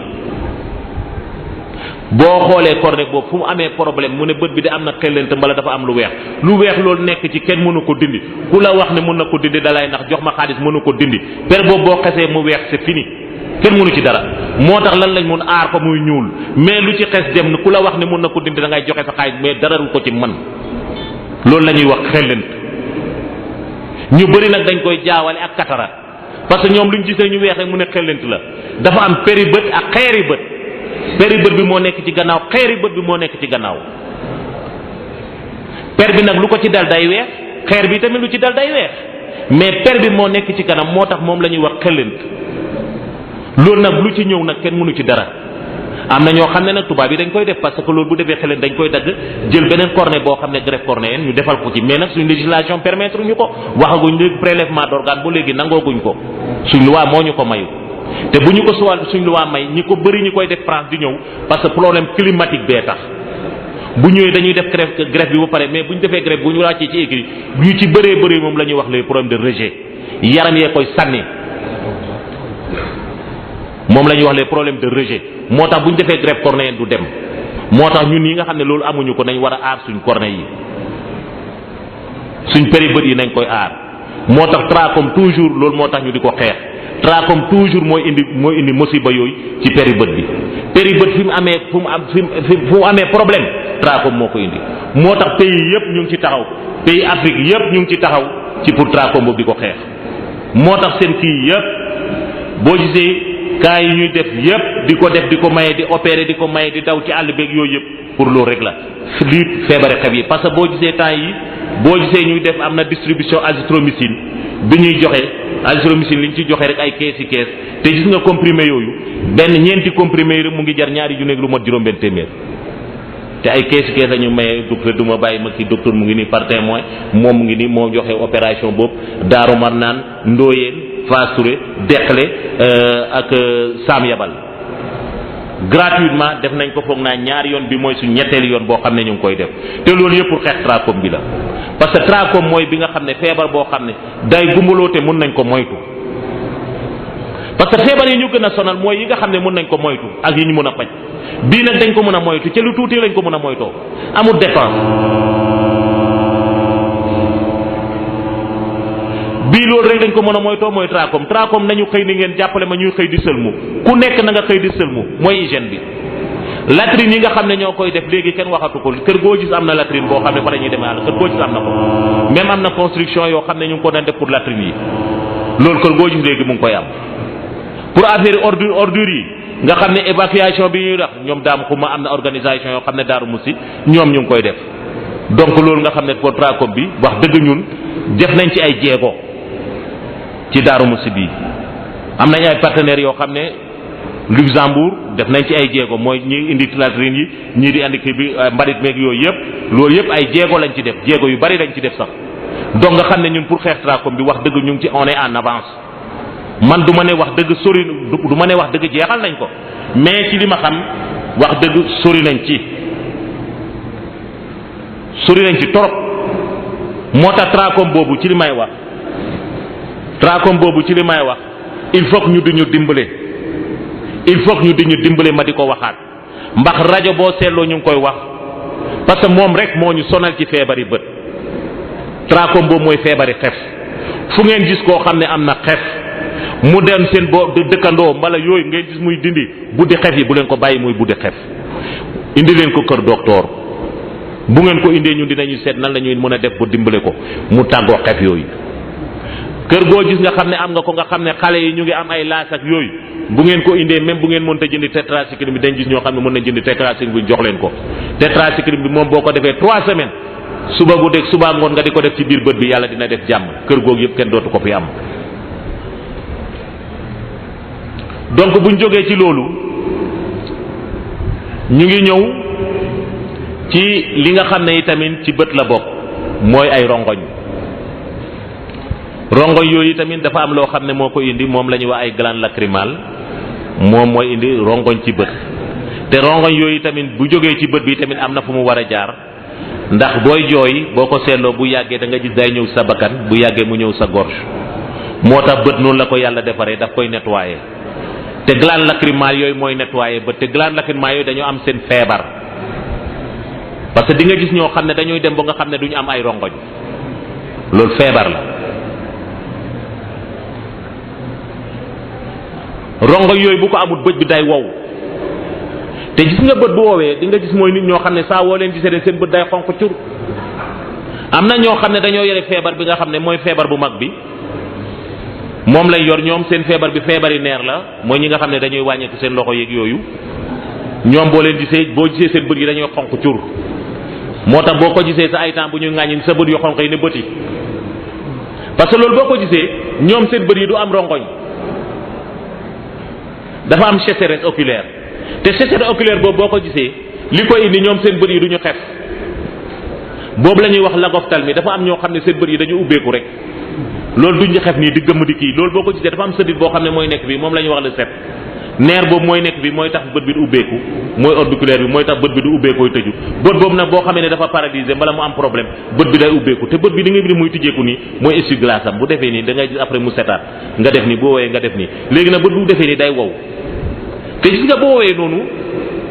boo xoolee cornée boobu fu mu amee problème mu ne bët bi de am na xellente mbala dafa am lu weex loolu nekk ci kenn mënu ko dindi ku la wax ne mën na ko dindi dalay ndax jox ma xaalis mënu ko dindi per boobu boo xesee mu weex c'est fini kenn mënu ci dara moo tax lan lañ mun aar ko muy ñuul mais lu ci xes dem ku la wax ne mën na ko dindi da ngay joxe sa xaalis mais dara du ko ci man loolu la ñuy wax xellente ñu bëri nag dañ koy jaawale ak cataracte parce que ñoom lu ñu gisee ñu weex rek mu ne xellent la dafa am péri bët ak xeeri bët péri bët bi moo nekk ci gannaaw xeeri bët bi moo nekk ci gannaaw per bi nag lu ko ci dal day weex xeer bi tamit lu ci dal day weex mais per bi moo nekk ci kanam moo tax moom la ñuy wax xellent loolu nag lu ci ñëw nag kenn mënu ci dara am na ñoo xam ne nag tubaab yi dañ koy def parce que loolu bu defee xellent dañ koy dagg jël beneen cornée boo xam ne greffe cornéenne ñu defal ko ci mais nag suñ législation permettre ñu ko waxaguñ léegi prélèvement d'organe ba léegi nangooguñ ko suñ loi moo ñu ko mayu te bu ñu ko suñ loi may ñi ko bëri ñi koy def France di ñëw parce que problème climatique bee tax bu ñëwee dañuy def greffe bi ba pare mais bu ñu defee greffe bu ñu wàccee ci écrit ñu ci bëree bëri moom la ñuy wax les problèmes de rejet yaram yee koy sànni moom la ñuy wax les problèmes de rejet moo tax bu ñu defee greffe cornéenne du dem moo tax ñun yi nga xam ne loolu amuñu ko nañ war a aar suñ cornée yi suñ péri bët yi nañ koy aar moo tax trachome toujours loolu moo tax ñu di ko xeex trachome toujours mooy indi musiba yooyu ci péri bët bi péri bët fi mu amee problème trachome moo ko indi moo tax pays yëpp ñu ngi ci taxaw pays Afrique yëpp ñu ngi ci taxaw ci pour trachome boobu di ko xeex moo tax seen kii yëpp boo gisee cas yi ñuy def yépp di ko def di ko maye di opérer di ko maye di daw ci àll beeg yooyu yëpp pour loolu rek la lii feebare xef yi parce que boo gisee temps yi boo gisee ñuy def am na distribution azithromycine bi ñuy joxe azithromycine li ñu ci joxe rek ay kees te gis nga comprimé yooyu ñeenti comprimé yi rek mu ngi jar ñaari junni lu mot juróom-benn téeméer te ay kees la ñu maye docteur du ma bàyyi ma kii docteur mu ngi nii par témoin moom mu ngi nii moo joxe opération boobu Daaru Marnaan Ndooyeen Fass Touré Dekle ak Sam Yabal gratuitement def nañ ko foog naa ñaari yoon bi mooy suñ ñetteelu yoon boo xam ne ñu ngi koy def te loolu yëpp pour xeex trachome bi la parce que trachome mooy bi nga xam ne feebar boo xam ne day gumbaloo te mun nañ ko moytu parce que feebar yi ñu gën a sonal mooy yi nga xam ne mun nañ ko moytu ak yi ñu mun a faj bii nag dañ ko mën a moytu ca lu tuuti lañ ko mën a moytoo amul dépense bii loolu rek dañ ko mën a moytoo mooy trachome nañu xëy ni ngeen jàppale ma ñuy xëy di sëlmu ku nekk na nga xëy di sëlmu mooy hygiène bi latrine yi nga xam ne ñoo koy def léegi kenn waxatu ko kër goo gis am na latrine boo xam ne fa la ñuy demee àll kër goo gis am na ko même am na construction yoo xam ne ñu ngi ko doon def pour latrine yi loolu kër goo gis léegi mu ngi koy am pour affaire ordure yi nga xam ne évacuation bi ñuy wax ñoom daam xuma am na organisation yoo xam ne Daaru Musi ñoom ñu ngi koy def donc loolu nga xam ne pour trachome bi wax dëgg ñun def nañ ci ay jéego ci Daaru Musi bii am nañ ay partenaires yoo xam ne Luxembourg def nañ ci ay jéego mooy ñi indi latrine yi ñii di andi kii bi mbalit meeg yooyu yëpp loolu yëpp ay jéego lañ ci def jéego yu bari lañ ci def sax donc nga xam ne ñun pour xeex trachome bi wax dëgg ñu ngi ci on est en avance man du ma ne wax dëgg sori du ma ne wax dëgg jeexal nañ ko mais ci li ma xam wax dëgg sori nañ ci torop moo tax trachome boobu ci li may wax il faut que ñu di ñu dimbale ma di ko waxaat ndax rajo boo seetloo ñu ngi koy wax parce que moom rek moo ñu sonal ci feebari bët trachome boobu mooy feebari xef fu ngeen gis koo xam ne am na xef mu dem seen boo dëkkandoo mbala yooyu ngeen gis muy dindi buddi xef yi bu leen ko bàyyi muy buddi xef indi leen ko kër docteur bu ngeen ko indee ñun dinañu seet nan la ñuy mën a def ba dimbale ko mu tàggoo xef yooyu kër goo gis nga xam ne am nga ko nga xam ne xale yi ñu ngi am ay laas ak yooyu bu ngeen ko indee même bu ngeen mënta jëndi tétracycline bi dañ gis ñoo xam ne mën nañ jëndi tétracycline bi jox leen ko tétracycline bi moom boo ko defee 3 semaines suba gu dégg suba ngoon nga di ko def ci biir bët bi yàlla dina def jàmm kër googu yëpp kenn dootu ko fi am. donc buñ jógee ci loolu ñu ngi ñëw ci li nga xam ne itamit ci bët la bokk mooy ay rongoñ yooyu tamit dafa am loo xam ne moo ko indi moom la ñuy wax ay glande lacrymale moom mooy indi rongoñ ci bët te rongoñ yooyu tamit bu jógee ci bët bi tamit am na fu mu war a jaar ndax booy jooy boo ko seetloo bu yàggee da nga gis day ñëw sa bakkan bu yàggee mu ñëw sa gorge moo tax bët noonu la ko yàlla defaree daf koy nettoyer te glande lacrymale yooyu mooy nettoyer bët te glande lacrymale yooyu dañoo am seen feebar parce que di nga gis ñoo xam ne dañuy dem ba nga xam ne duñu am ay rongoñ loolu feebar la. rongoñ yooyu bu ko amul bët bi day wow te gis nga bët bu woowee di nga gis mooy nit ñoo xam ne saa woo leen gisee de seen bët day xonq cur. am na ñoo xam ne dañoo yore feebar bi nga xam ne mooy feebar bu mag bi moom lañ yor ñoom seen feebar bi feebari neer la mooy ñi nga xam ne dañuy wàññeeku seen loxo yeeg yooyu ñoom boo leen gisee boo gisee seen bët yi dañuy xonq cur moo tax boo ko gisee sa ay temps bu ñuy ŋàññi sa bët yu xonq yi ne bët yi parce que loolu boo ko gisee ñoom seen bët yi du am rongoñ dafa am sécheresse oculaire te sécheresse oculaire boobu boo ko gisee li ko indi ñoom seen bët yi du ñu xef boobu la ñuy wax lagoftalmie dafa am ñoo xam ne seen bët yi dañu ubbeeku rek loolu duñ ñu xef nii di gëmm di kii loolu boo ko gisee dafa am sëddit boo xam ne mooy nekk bi moom la ñuy wax le sept neer boobu mooy nekk bi mooy tax bët bi du ubbeeku mooy orbiculaire bi mooy tax bët bi du ubbeekooy tëju bët boobu nag boo xamee ne dafa paralysé mbala mu am problème bët bi day ubbeeku te bët bi di nga bi muy tijjeeku nii mooy essuie-glace am bu defee nii da ngay gis après mu setaat nga def nii boo woowee nga def nii léegi nag bët bu defee nii day wow te gis nga boo woowee noonu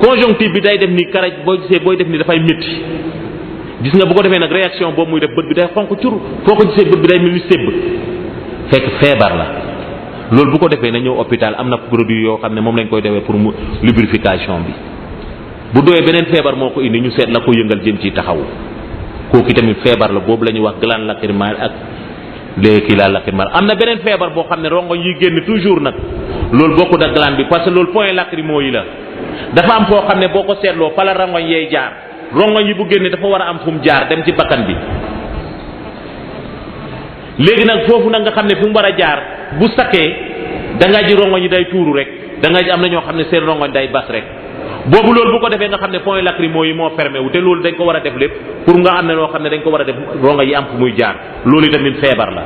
conjonctive bi day def ni karaj boo gisee booy def ni dafay métti gis nga bu ko defee nag réaction boobu muy def bët bi day xonq cur foo ko gisee bët bi day mel ni sébb fekk feebar la loolu bu ko defee na ñëw hôpital am na produit yoo xam ne moom lañ koy defee pour mu lubrification bi bu doyee beneen feebar moo ko indi ñu seet la ko yëngal jëm ci taxaw kooku tamit feebar la boobu la ñuy wax glande lacrymale ak léegi la lacrymale am na beneen feebar boo xam ne rongoñ yi génn toujours nag loolu bokkut ak glande bi parce que loolu point lacrymo yi la dafa am foo xam ne boo ko seetloo fa la rongoñ yeey jaar rongoñ yi bu génne dafa war a am fu mu jaar dem ci bakkan bi léegi nag foofu nag nga xam ne fu mu war a jaar bu sakkee da nga ji rongoñ yi day tuuru rek da nga ji am na ñoo xam ne seen rongoñ day bas rek boobu loolu bu ko defee nga xam ne point lacrymo yi moo fermé wu te loolu dañ ko war a def lépp pour nga am ne loo xam ne dañ ko war a def rongoñ yi am fu muy jaar loolu tamit feebar la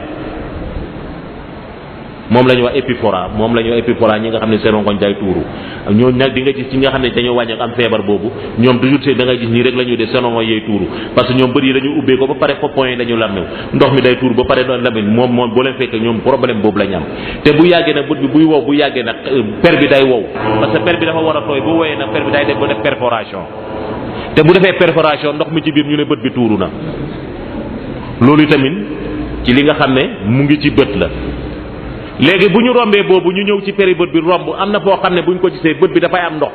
moom la ñuy wax épiphora moom la ñuy wax épiphora ñi nga xam ne seen rongoñ day tuuru ñooñu nag di nga gis ci nga xam ne dañoo wàññi am feebar boobu ñoom toujours seen da ngay gis nii rek la ñuy def seen rongoñ yee tuuru parce que ñoom bëri yi dañu ubbee ko ba pare point yi dañu lamew ndox mi day tuuru ba pare doon lamew moom boo leen fekkee ñoom problème boobu la ñu am te bu yàggee nag bët bi buy wow bu yàggee nag per bi day wow parce que per bi dafa war a tooy bu woyee nag per bi day def ba def perforation te bu defee perforation ndox mi ci biir ñu ne bët bi tuuru na loolu tamit ci li nga xam ne mu ngi ci bët la. léegi bu ñu rombee boobu ñu ñëw ci péri bët bi romb am na foo xam ne bu ñu ko gisee bët bi dafay am ndox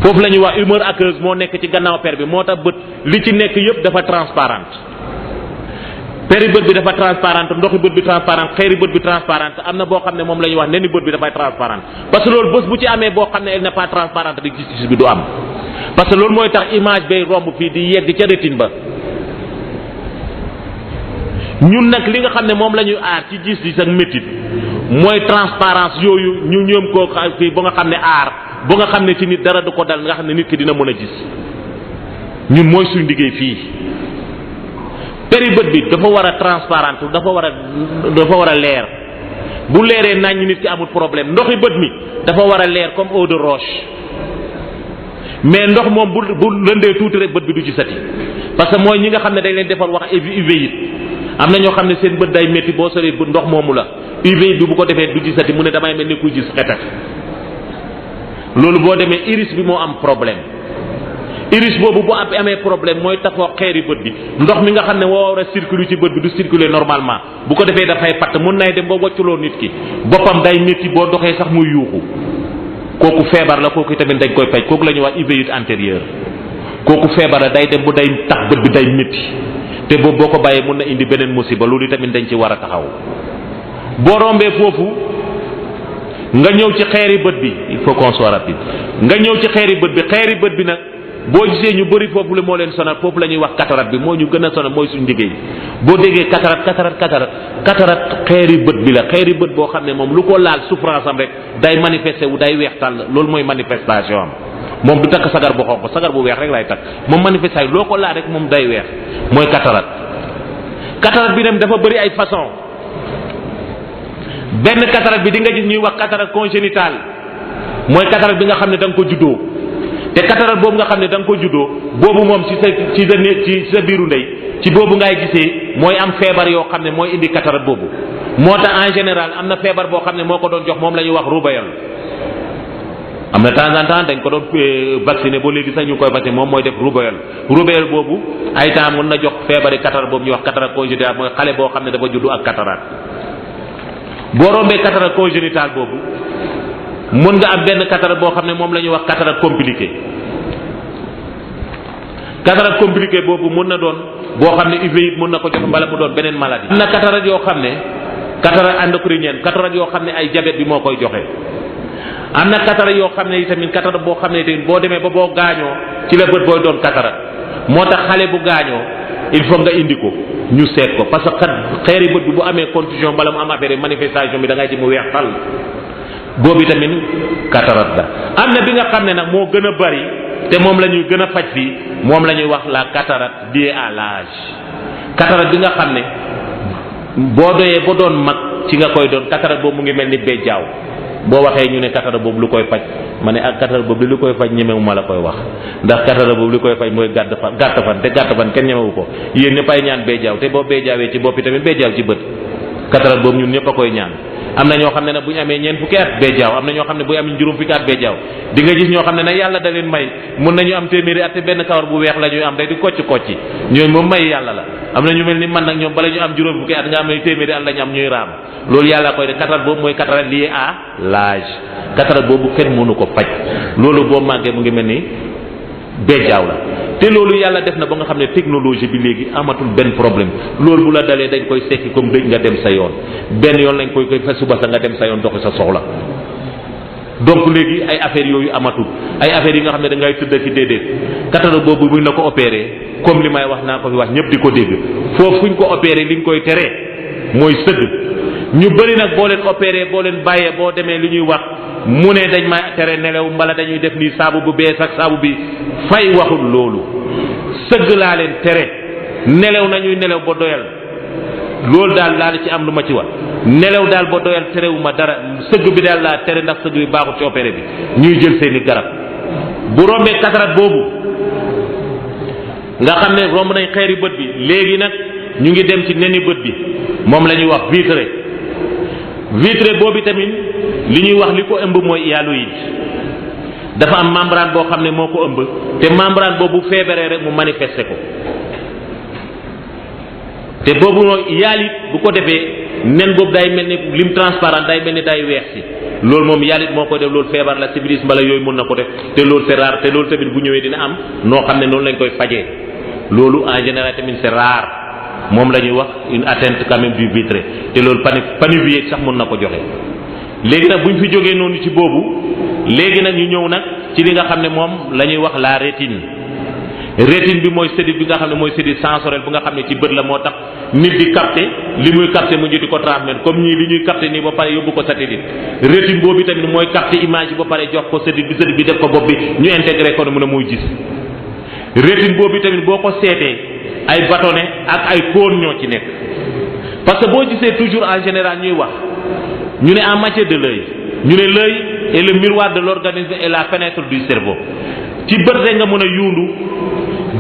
foofu la ñuy wax humeur aqueuse moo nekk ci gannaaw per bi moo tax bët li ci nekk yëpp dafa transparente péri bët bi dafa transparente ndoxi bët bi transparente xeeri bët bi transparente am na boo xam ne moom la ñuy wax neni bët bi dafay transparente parce que loolu bés bu ci amee boo xam ne elle n'est pas transparente di gis bi du am parce que loolu mooy tax image bay romb fii di yegg ca rétine ba ñun nag li nga xam ne moom la ñuy aar ci gis-gis ak métit mooy transparence yooyu ñu ñoom koo fii ba nga xam ne aar ba nga xam ne ci nit dara du ko dal nga xam ne nit ki dina mën a gis ñun mooy suñ liggéey fii péri bët bi dafa war a transparente dafa war a leer bu leeree nañ nit ki amul problème ndoxi bët mi dafa war a leer comme eau de roche mais ndox moom bu lëndee tuuti rek bët bi du gisati parce que mooy ñi nga xam ne dañ leen defal wax uvéite am na ñoo xam ne seen bët day métti boo solee bët ndox moomu la uvéite bi bu ko defee du gisati mu ne damay mel ni kuy gis xetat loolu boo demee iris bi moo am problème iris boobu bu amee problème mooy taxoo xeeri bët bi ndox mi nga xam ne woo war a circuler ci bët bi du circuler normalement bu ko defee dafay patt mun nay dem ba wocculoo nit ki boppam day métti boo doxee sax muy yuuxu kooku feebar la kooku tamit dañ koy faj kooku la ñuy wax uvéite antérieure kooku feebar la day dem bu day tax bët bi day métti te boobu boo ko bàyyee mun na indi beneen musiba loolu tamit dañ ci war a taxaw boo rombee foofu nga ñëw ci xeeri bët bi il faut qu'on soit rapide nga ñëw ci xeeri bët bi nag boo gisee ñu bëri foofu la moo leen sonal foofu la ñuy wax cataracte bi moo ñu gën a sonal mooy suñu liggéey boo déggee cataracte xeeri bët bi la xeeri bët boo xam ne moom lu ko laal souffrance am rek day manifesté wu day weex tàll loolu mooy manifestation am moom du takk sagar bu xonq sagar bu weex rek lay takk moom manifestation loo ko laal rek moom day weex mooy cataracte bi dem dafa bëri ay façon benn cataracte bi di nga gis ñuy wax cataracte congénitale mooy cataracte bi nga xam ne da nga ko juddoo te cataracte boobu nga xam ne da nga ko juddoo boobu moom ci sa biiru ndey ci boobu ngay gisee mooy am feebar yoo xam ne mooy indi cataracte boobu moo tax en général am na feebar boo xam ne moo ko doon jox moom la ñuy wax roubeole am na temps en temps dañ ko doon vacciné ba léegi sax ñu koy vacciné moom mooy def roubeole boobu ay temps mën na jox feebari cataracte boobu ñuy wax cataracte congénitale mooy xale boo xam ne dafa juddu ak cataracte boo rombee cataracte congénitale boobu mën nga am benn cataracte boo xam ne moom la ñuy wax cataracte compliqué boobu mën na doon boo xam ne uveitis mën na ko jox mbala mu doon beneen maladie. am na cataracte yoo xam ne cataracte endocrinienne cataracte yoo xam ne ay diabète bi moo koy joxe am na cataracte yoo xam ne itamit cataracte boo xam ne tamit boo demee ba boo gaañoo ci la bët booy doon cataracte moo tax xale bu gaañoo il faut nga indi ko ñu seet ko parce que xeeri bët bi bu amee contusion mbala mu am affaire manifestation bi da ngay ji mu weex tal boobu tamit cataracte la am na bi nga xam ne nag moo gën a bari te moom la ñuy gën a faj fii moom la ñuy wax la cataracte liée à l'âge cataracte bi nga xam ne boo doyee ba doon mag ci nga koy doon cataracte boobu mu ngi mel ni béjjaaw boo waxee ñu ne cataracte boobu lu koy faj ma ne ak cataracte boobu lu koy faj ñemewu ma la koy wax ndax cataracte boobu lu koy faj mooy gàtt fan te gàtt fan kenn ñemewu ko yéen ñëpp ay ñaan béjjaaw te boo béjjaawee ci boppi tamit béjjaaw ci bët cataracte boobu ñun ñëpp a koy ñaan am na ñoo xam ne nag bu ñu amee ñeent fukki at béjjaaw am na ñoo xam ne bu ñu amee juróom fukki at béjjaaw di nga gis ñoo xam ne nag yàlla da leen may mun nañu am téeméeri at te benn kawar bu weex la ñuy am day di kocc ñooñu moom may yàlla la am na ñu mel ni man nag ñoom bala ñu am juróom fukki at nga am ne téeméeri at la ñu am ñuy raam loolu yàlla koy def cataracte boobu mooy cataracte liée à l'âge cataracte boobu kenn mënu ko faj loolu boo màggee mu ngi mel ni béjjaaw la te loolu yàlla def na ba nga xam ne technologie bi léegi amatul benn problème loolu bu la dalee dañ koy sekki comme dëj nga dem sa yoon benn yoon lañ koy fa suba sa nga dem sa yoon doxi sa soxla donc léegi ay affaires yooyu amatul ay affaires yi nga xam ne da ngay tëdd ci déedéet cataracte boobu buñ la ko opéré comme li may wax naa ko fi wax ñëpp di ko dégg foofu fuñ ko opéré li ñu koy teree mooy sëgg ñu bëri nag boo leen opéré boo leen bàyyee boo demee li ñuy wax mu ne dañ ma tere nelaw mbala dañuy def nii saabu bu bees ak saabu bi fay waxul loolu sëgg laa leen tere nelaw nañuy nelaw ba doyal loolu daal laa ci am lu ma ci wax nelaw daal ba doyal terewuma dara sëgg bi daal laa tere ndax sëgg bi baaxul ci opéré bi ñuy jël seeni garab bu rombee cataracte boobu nga xam ne romb nañ xeeri bët bi léegi nag ñu ngi dem ci neni bët bi moom la ñuy wax vitré boobu tamit li ñuy wax li ko ëmb mooy hyaloïde dafa am membrane boo xam ne moo ko ëmb te membrane boobu feebaree rek mu manifesté ko te boobu mooy hyalite bu ko defee nen boobu day mel ni lim transparent day mel ni day weex si loolu moom hyalite moo koy def loolu feebar la syphilis mbala yooyu mën na ko def te loolu c'est rare te loolu tamit bu ñëwee dina am noo xam ne noonu lañ koy fajee loolu en général tamit c'est rare moom la ñuy wax une atteinte quand même du vitré te loolu panévier sax mën na ko joxe. léegi nag bu ñu fi jógee noonu ci boobu léegi nag ñu ñëw nag ci li nga xam ne moom la ñuy wax la rétine bi mooy sédit bi nga xam ne mooy sédit sensoriel bu nga xam ne ci bët la moo tax nit di capter li muy capter mu ngi di ko transmettre comme ñii li ñuy capter nii ba pare yóbbu ko satellite rétine boobu tamit mooy capter image yi ba pare jox ko sédit bi def ko bopp bi ñu intégré ko ne mu ne muy gis rétine boobu tamit boo ko seetee ay bâtonnet ak ay cône ñoo ci nekk parce que boo gisee toujours en général ñuy wax ñu ne en matière de l'œil ñu ne l'œil est le miroir de l'organisme et la fenêtre du cerveau ci bët rek nga mën a yuundu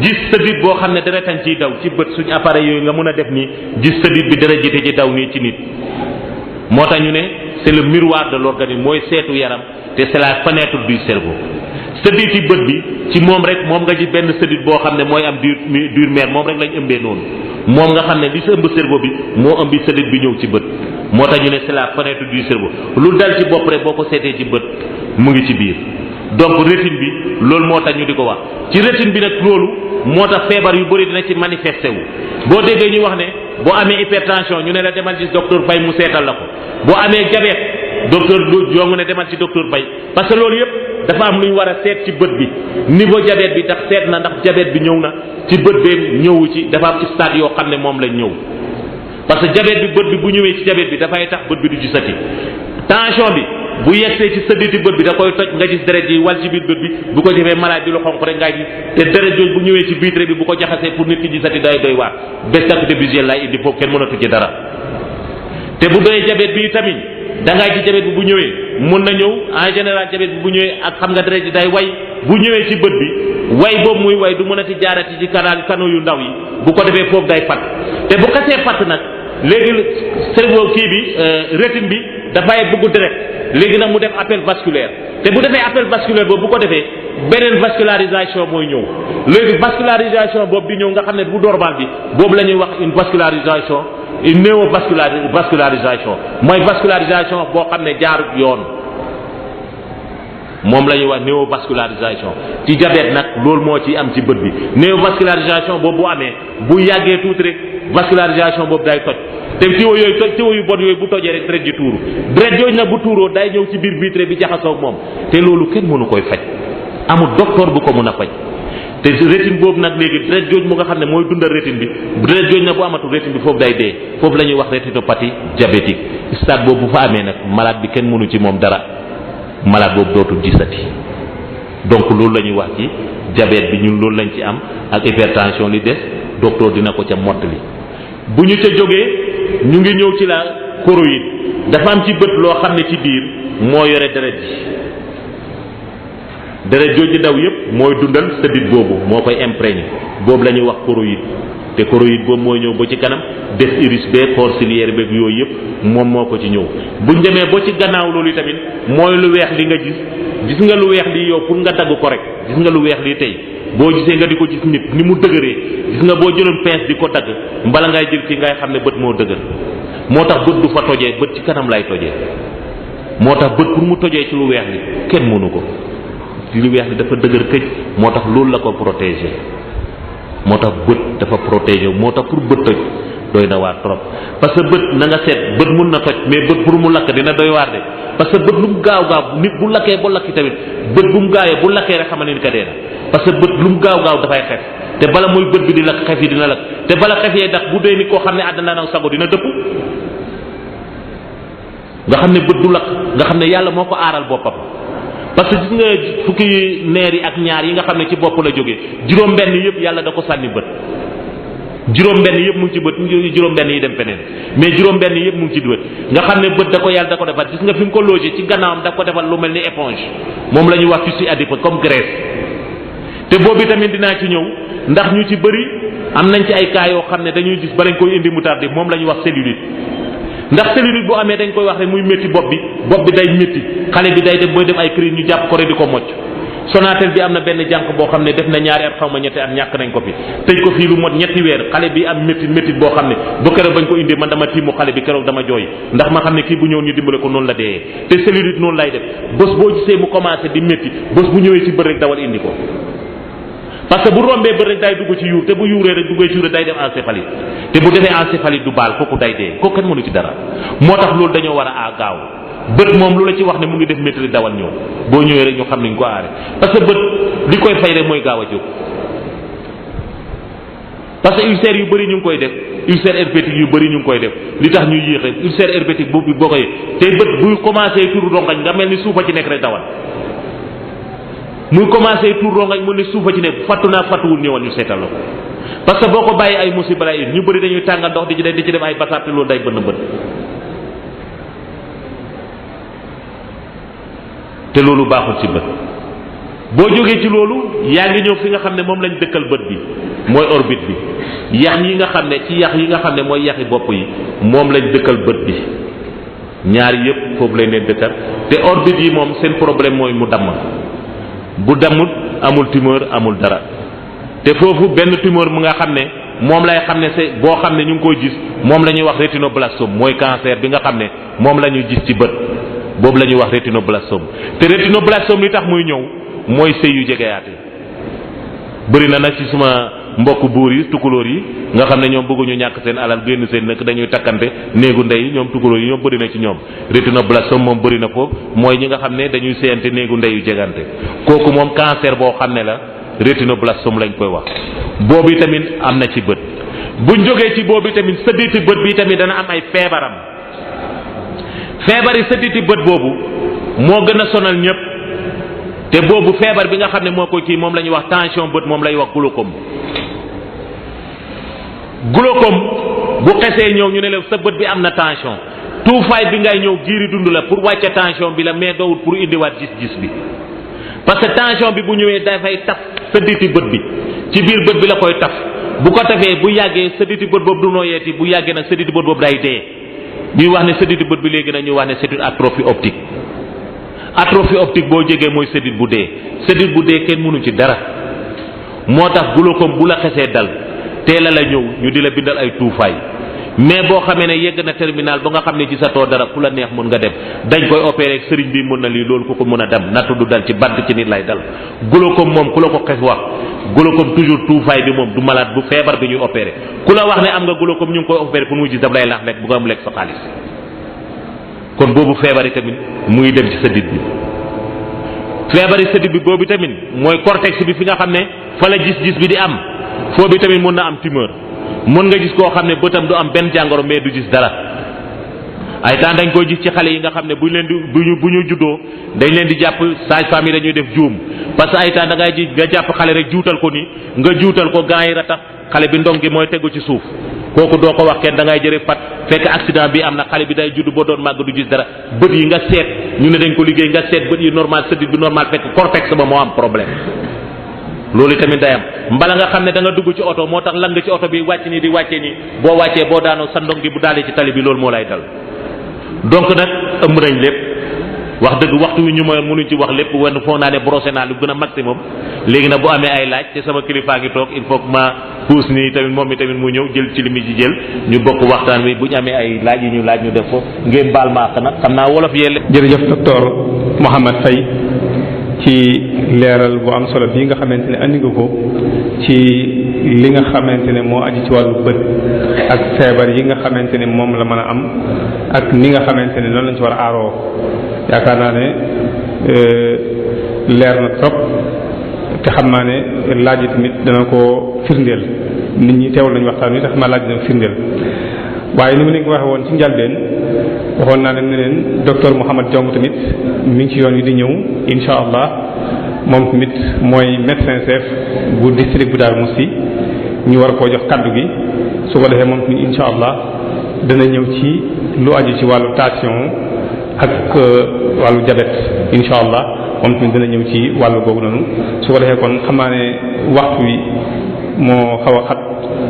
gis sëdit boo xam ne dara tañ ciy daw ci bët suñu appareil yooyu nga mën a def nii gis sëdit bi dara jite ci daw nii ci nit moo tax ñu ne c'est le miroir de l'organisme mooy seetu yaram te c'est la fenêtre du cerveau sëdit yi bët bi ci moom rek moom nga gis benn sëdit boo xam ne mooy am dur mère moom rek lañ ëmbee noonu moom nga xam ne li sa ëmb cerveau bi moo ëmbi sëdit bi ñëw ci bët moo tax ñu ne c'est la fenêtre du cerveau lu dal ci bopp rek boo ko seetee ci bët mu ngi ci biir donc rétine bi loolu moo tax ñu di ko wax ci rétine bi nag loolu moo tax feebar yu bëri dina ci manifesté wu boo déggee ñu wax ne boo amee hypertension ñu ne la demal gis docteur Faye mu seetal la ko boo amee diabète docteur Jongu ne demal ci docteur Bay parce que loolu yëpp dafa am lu ñu war a seet ci bët bi niveau diabète bi ndax seet na ndax diabète bi ñëw na ci bët bee ñëwu ci dafa am stade yoo xam ne moom lañ ñëw parce que diabète bi bët bi bu ñëwee ci diabète bi dafay tax bët bi du gisati tension bi bu yegsee ci sëdditi bët bi da koy toj nga gis deret ji wal ci biir bët bi bu ko defee malade bi lu xonq rek ngay gis te deret jooju bu ñëwee ci vitre bi bu ko jaxasee pour nit ki gisati day doy waar bés acuité visuelle lay indi foofu kenn mënatu ci dara te bu doyee diabète bi tamit da ngay gis diabète bi bu ñëwee mun na ñëw en général diabète bi bu ñëwee ak xam nga deret ji day way bu ñëwee ci bët bi way boobu muy way du mën a ti jaarati ci kano yu ndaw yi bu ko defee foofu day fatt te bu xasee fatt nag léegi cerveau kii bi rétine bi dafay bëgg deret léegi nag mu def appel vasculaire te bu defee appel vasculaire boobu bu ko defee beneen vascularisation mooy ñëw léegi vascularisation boobu di ñëw nga xam ne bu normal bi boobu la ñuy wax une vascularisation une néovascularisation mooy vascularisation boo xam ne jaarut yoon moom la ñuy wax néovascularisation ci diabète nag loolu moo ci am ci bët bi néovascularisation boobu bu amee bu yàggee tuuti rek vascularisation boobu day toj te tiwo yooyu toj tiwo yu bon yooyu bu tojee rek deret ji tuuru deret yooyu nag bu tuuroo day ñëw ci biir vitre bi jaxasoo moom te loolu kenn mënu koy faj amul docteur bu ko mën a faj te rétine boobu nag léegi deret jooju mu nga xam ne mooy dundal rétine bi deret jooju nag bu amatul rétine bi foofu day dee foofu la ñuy wax rétinopathie diabétique stade boobu bu fa amee nag malade bi kenn mënu ci moom dara malade boobu dootul gisati donc loolu la ñuy wax ci diabète bi ñun loolu lañ ci am ak hypertension li des docteur dina ko ca mottali bu ñu ca jógee ñu ngi ñëw ci la choroïde dafa am ci bët loo xam ne ci biir moo yore deret ji deret jooju daw yépp mooy dundal sëddit boobu moo koy imprégné boobu la ñuy wax choroïde te choroïde boobu mooy ñëw ba ci kanam def iris beeg corps ciliaire beeg yooyu yëpp moom moo ko ci ñëw buñ demee ba ci gannaaw loolu tamit mooy lu weex li nga gis nga lu weex li yow pour nga dagg ko rek gis nga lu weex li tey boo gisee nga di ko gis nit ni mu dëgëree gis nga boo jëloon pince di ko dagg mbala ngay jël ci ngay xam ne bët moo dëgër moo tax bët du fa tojee bët ci kanam lay tojee moo tax bët pour mu tojee ci lu weex li kenn mënu ko lu weex li dafa dëgër këj moo tax loolu la ko protéger moo tax bët dafa protéger moo tax pour bët toj doy na waar trop parce que bët na nga seet bët mun na toj mais bët pour mu lakk dina doy waar de parce que bët lu mu gaaw nit bu lakkee ba lakki tamit bët bu mu gaawee bu lakkee rek xamal ni ka dee na parce que bët lu mu gaaw dafay xef te bala muy bët bi di lakk xef yi dina lakk te bala xef yee ndax bu dee ni koo xam ne àddina nag sago dina dëpp nga xam ne bët du lakk nga xam ne yàlla moo ko aaral boppam parce que gis nga fukki neer yi ak ñaar yi nga xam ne ci bopp la jógee juróom-benn yëpp yàlla da ko sànni bët juróom-benn yëpp mu ngi ci bët juróom-benn yi dem feneen mais juróom-benn yëpp mu ngi ci bët nga xam ne bët da ko yàlla da ko defal gis nga fi mu ko logé ci gannaawam da ko defal lu mel ni éponge moom la ñuy wax tissu adipeux comme graisse te boobu tamit dinaa ci ñëw ndax ñu ci bëri am nañ ci ay cas yoo xam ne dañuy gis ba lañ koy indi mu tardé moom la ñuy wax cellulite ndax cellulite bu amee dañ koy wax rek muy métti bopp bi day métti xale bi day dem booy dem ay crise ñu jàpp ko rek di ko mocc Sonatel bi am na benn jànq boo xam ne def na ñaari at xaw ma ñetti at ñàkk nañ ko fi tëj ko fii lu mot ñetti weer xale bi am métti boo xam ne ba keroog bañ ko indee man dama tiimu xale bi keroog dama jooy ndax ma xam ne kii bu ñëw ñu dimbale ko noonu la dee te cellulite noonu lay def bés boo gisee mu commencé di métti bés bu ñëwee ci bët rek dawal indi ko parce que bu rombee bët rek day dugg ci yuur te bu yuuree rek duggee ci yuur day def encéphalite te bu defee encéphalite du baal kooku day dee kooku kenn mënu ci dara moo tax loolu dañoo war a gaaw bët moom lu la ci wax ne mu ngi def métti dawal ñëw boo ñëwee rek ñu xam ne ñu ko aare parce que bët li koy fay rek mooy gaaw a jóg parce que ulcère yu bëri ñu ngi koy def ulcère herpétique yu bëri ñu ngi koy def li tax ñuy yéexe ulcère herpétique boobu boo koy te bët buy commencé turu rongañ nga mel ni suufa ci nekk rek dawal muy commencé tur rongañ mu ne suufa ci ne fattu naa fattuwul ñëwal ñu seetal la ko parce que boo ko bàyyi ay musiba lay ñu bëri dañuy tàngal ndox di ci def ay basaab te loolu day bënn bët te loolu baaxul ci bët boo jógee ci loolu yaa ngi ñëw fi nga xam ne moom lañ dëkkal bët bi mooy orbite bi yax yi nga xam ne ci yax yi nga xam ne mooy yaxi bopp yi moom lañ dëkkal bët bi ñaari yëpp foofu lañ leen dëkkal te orbite yi moom seen problème mooy mu damm bu dammut amul tumeur amul dara te foofu benn tumeur mu nga xam ne moom lay xam ne c'est boo xam ne ñu ngi koy gis moom la ñuy wax rétinoblastome mooy cancer bi nga xam ne moom la ñuy gis ci bët boobu la ñuy wax rétinoblastome te rétinoblastome li tax muy ñëw mooy sëy yu jegeyaate bëri na nag ci suma mbokk buur yi tukulóor yi nga xam ne ñoom bëgguñu ñàkk seen alal génn seen nëkk dañuy takkante néegu ndey yi ñoom tukulóor yi ñoom bëri na ci ñoom rétinoblastome moom bëri na foofu mooy ñi nga xam ne dañuy séyante néegu ndey yu jegante kooku moom cancer boo xam ne la rétinoblastome lañ koy wax boobu tamit am na ci bët buñ jógee ci boobu tamit sëdditi bët bi tamit dana am ay feebaram feebari sëdditi bët boobu moo gën a sonal ñëpp te boobu feebar bi nga xam ne moo koy kii moom la ñuy wax tension bët moom lay wax glaucome bu xesee ñëw ñu ne la sa bët bi am na tension tuufaay bi ngay ñëw giiri dund la pour wàcce tension bi la mais dowul pour indiwaat gis-gis bi parce que tension bi bu ñëwee dafay taf sëdditi bët bi ci biir bët bi la koy taf bu ko tafee bu yàggee sëdditi bët boobu du nooyeeti bu yàggee nag sëdditi bët boobu day dee ñuy wax ne sëdditi bët bi léegi nag ñuy wax ne c'est une atrophie optique atrophie optique boo jegee mooy sëddit bu dee sëddit bu dee kenn mënu ci dara moo tax glaucome bu la xesee dal teela la ñëw ñu di la bindal ay tuufaay mais boo xamee ne yegg na terminal ba nga xam ne gisatoo dara ku la neex mën nga dem dañ koy opérer sëriñ bi mën na lii loolu ku ko mën a dem nattu du dal ci bant ci nit lay dal glaucome moom ku la ko xes wax glaucome toujours tuufaay bi moom du malade bu feebar bi ñuy opérer ku la wax ne am nga glaucome ñu ngi koy opérer pour mu gis daf lay lax lekk bu nga am lekk sa xaalis kon boobu feebar yi tamit mu ngi dem ci sëddit bi feebari sëddit bi boobu tamit mooy cortex bi fi nga xam ne fa la gis-gis bi di am foo bi tamit mën na am tumeur mën nga gis koo xam ne bëtam du am benn jàngoro mais du gis dara ay temps dañ koy gis ci xale yi nga xam ne bu ñu juddoo dañ leen di jàpp sage-femme yi dañuy def juum parce que ay temps da ngay ji nga jàpp xale rek juutal ko ni nga juutal ko gants yi ratax xale bi ndong gi mooy tegu ci suuf kooku doo ko wax kenn da ngay jëre fat fekk accident bi am na xale bi day judd boo doon màgg du gis dara bët yi nga seet ñu ne dañ ko liggéey nga seet bët yi normal sëddit bi normal fekk cortex ba moo am problème loolu tamit day am mbala nga xam ne da nga dugg ci oto moo tax lan nga ci oto bi wàcc nii di wàccee nii boo wàccee boo daanoo sa ndong gi bu daalee ci tali bi loolu moo lay dal donc nag ëmb nañ lépp wax dëgg waxtu wi ñu ma mënuñ ci wax lépp wenn foog naa ne brossé naa lu gën a maximum léegi nag bu amee ay laaj te sama kilifaa ngi toog il faut que ma puus nii tamit moom mi tamit mu ñëw jël ci li mi ci jël ñu bokk waxtaan wi bu ñu amee ay laaj yi ñu laaj ñu def ko ngeen baal ma àq nag xam naa wolof yee
jërëjëf docteur Mouhamed Faye ci leeral bu am solo bii nga xamante ne andi nga ko ci li nga xamante ne moo aju ci wàllu bët ak feebar yi nga xamante ne moom la mën a am ak ni nga xamante ne noonu lañ ci war a aaroo yaakaar naa ne leer na trop te xam naa ne laaj yi tamit dana ko firndeel nit ñi teewal nañu waxtaan wi te xam naa laaj dina ko firndeel waaye ni mu leen ko waxee woon ci njalbeen waxoon naa leen ne leen docteur Mouhamed Diong tamit mi ngi ci yoon wi di ñëw insha allah moom tamit mooy médecin chef bu district bu Darou Moukhty ñu war koo jox kaddu gi su ko defee moom tamit insha allah dana ñëw ci lu aju ci wàllu tension ak wàllu diabète insha allah moom tamit dana ñëw ci wàllu googu noonu su ko defee kon xam naa ne waxtu wi moo xaw a xat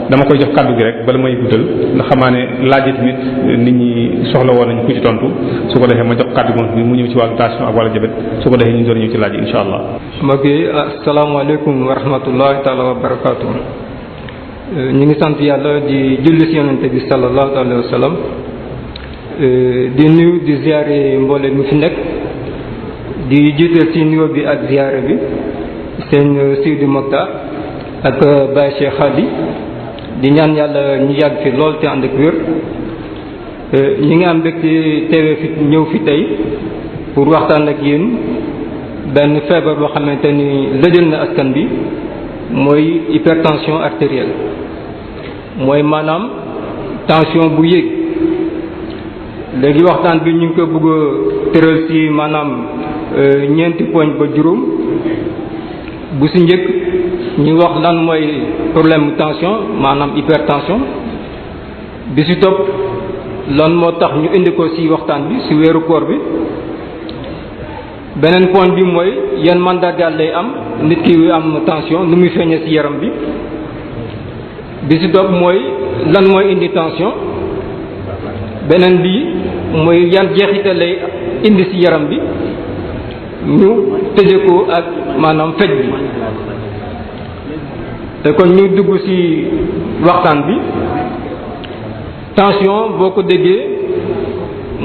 dama koy jox kàddu gi rek bala may guddal ndax xamaa ne laaj tamit nit ñi soxla woon nañu ku ci tontu su ko defee ma jox kàddu gi mu ñëw ci wàllu tension ak wàllu diabète su ko defee ñu door ñëw ci laaj yi insha allah.
mbokk yi asalaamaaleykum wa rahmatullahi taala wa barakaatu. ñu ngi sant yàlla di julli si yonente bi sallallahu alayhi wa sallam di nuyu di ziare mboole mi fi nekk di jiital ci nuyoo bi ak ziare bi seen Sidi Mokhtar ak Baye Cheikh Khady di ñaan yàlla ñu yàgg fi lool te ànd ak wér ñi ngi am mbégte teewee fi ñëw fi tey pour waxtaan ak yéen benn feebar boo xamante ni lëjël na askan bi mooy hypertension artérielle mooy maanaam tension bu yéeg léegi waxtaan bi ñu ngi ko bëgg a tëral ci maanaam ñeenti poñ ba juróom bu ci njëkk ñu wax lan mooy problème tension maanaam hypertension bi ci topp lan moo tax ñu indi ko ci waxtaan bi ci weeru koor bi beneen point bi mooy yan mandargaal lay am nit ki am tension nu muy feeñee ci yaram bi bi ci topp mooy lan mooy indi tension beneen bi mooy yan jeexital lay indi ci yaram bi ñu tëje ko ak maanaam fej bi te kon ñu dugg ci waxtaan bi tension boo ko déggee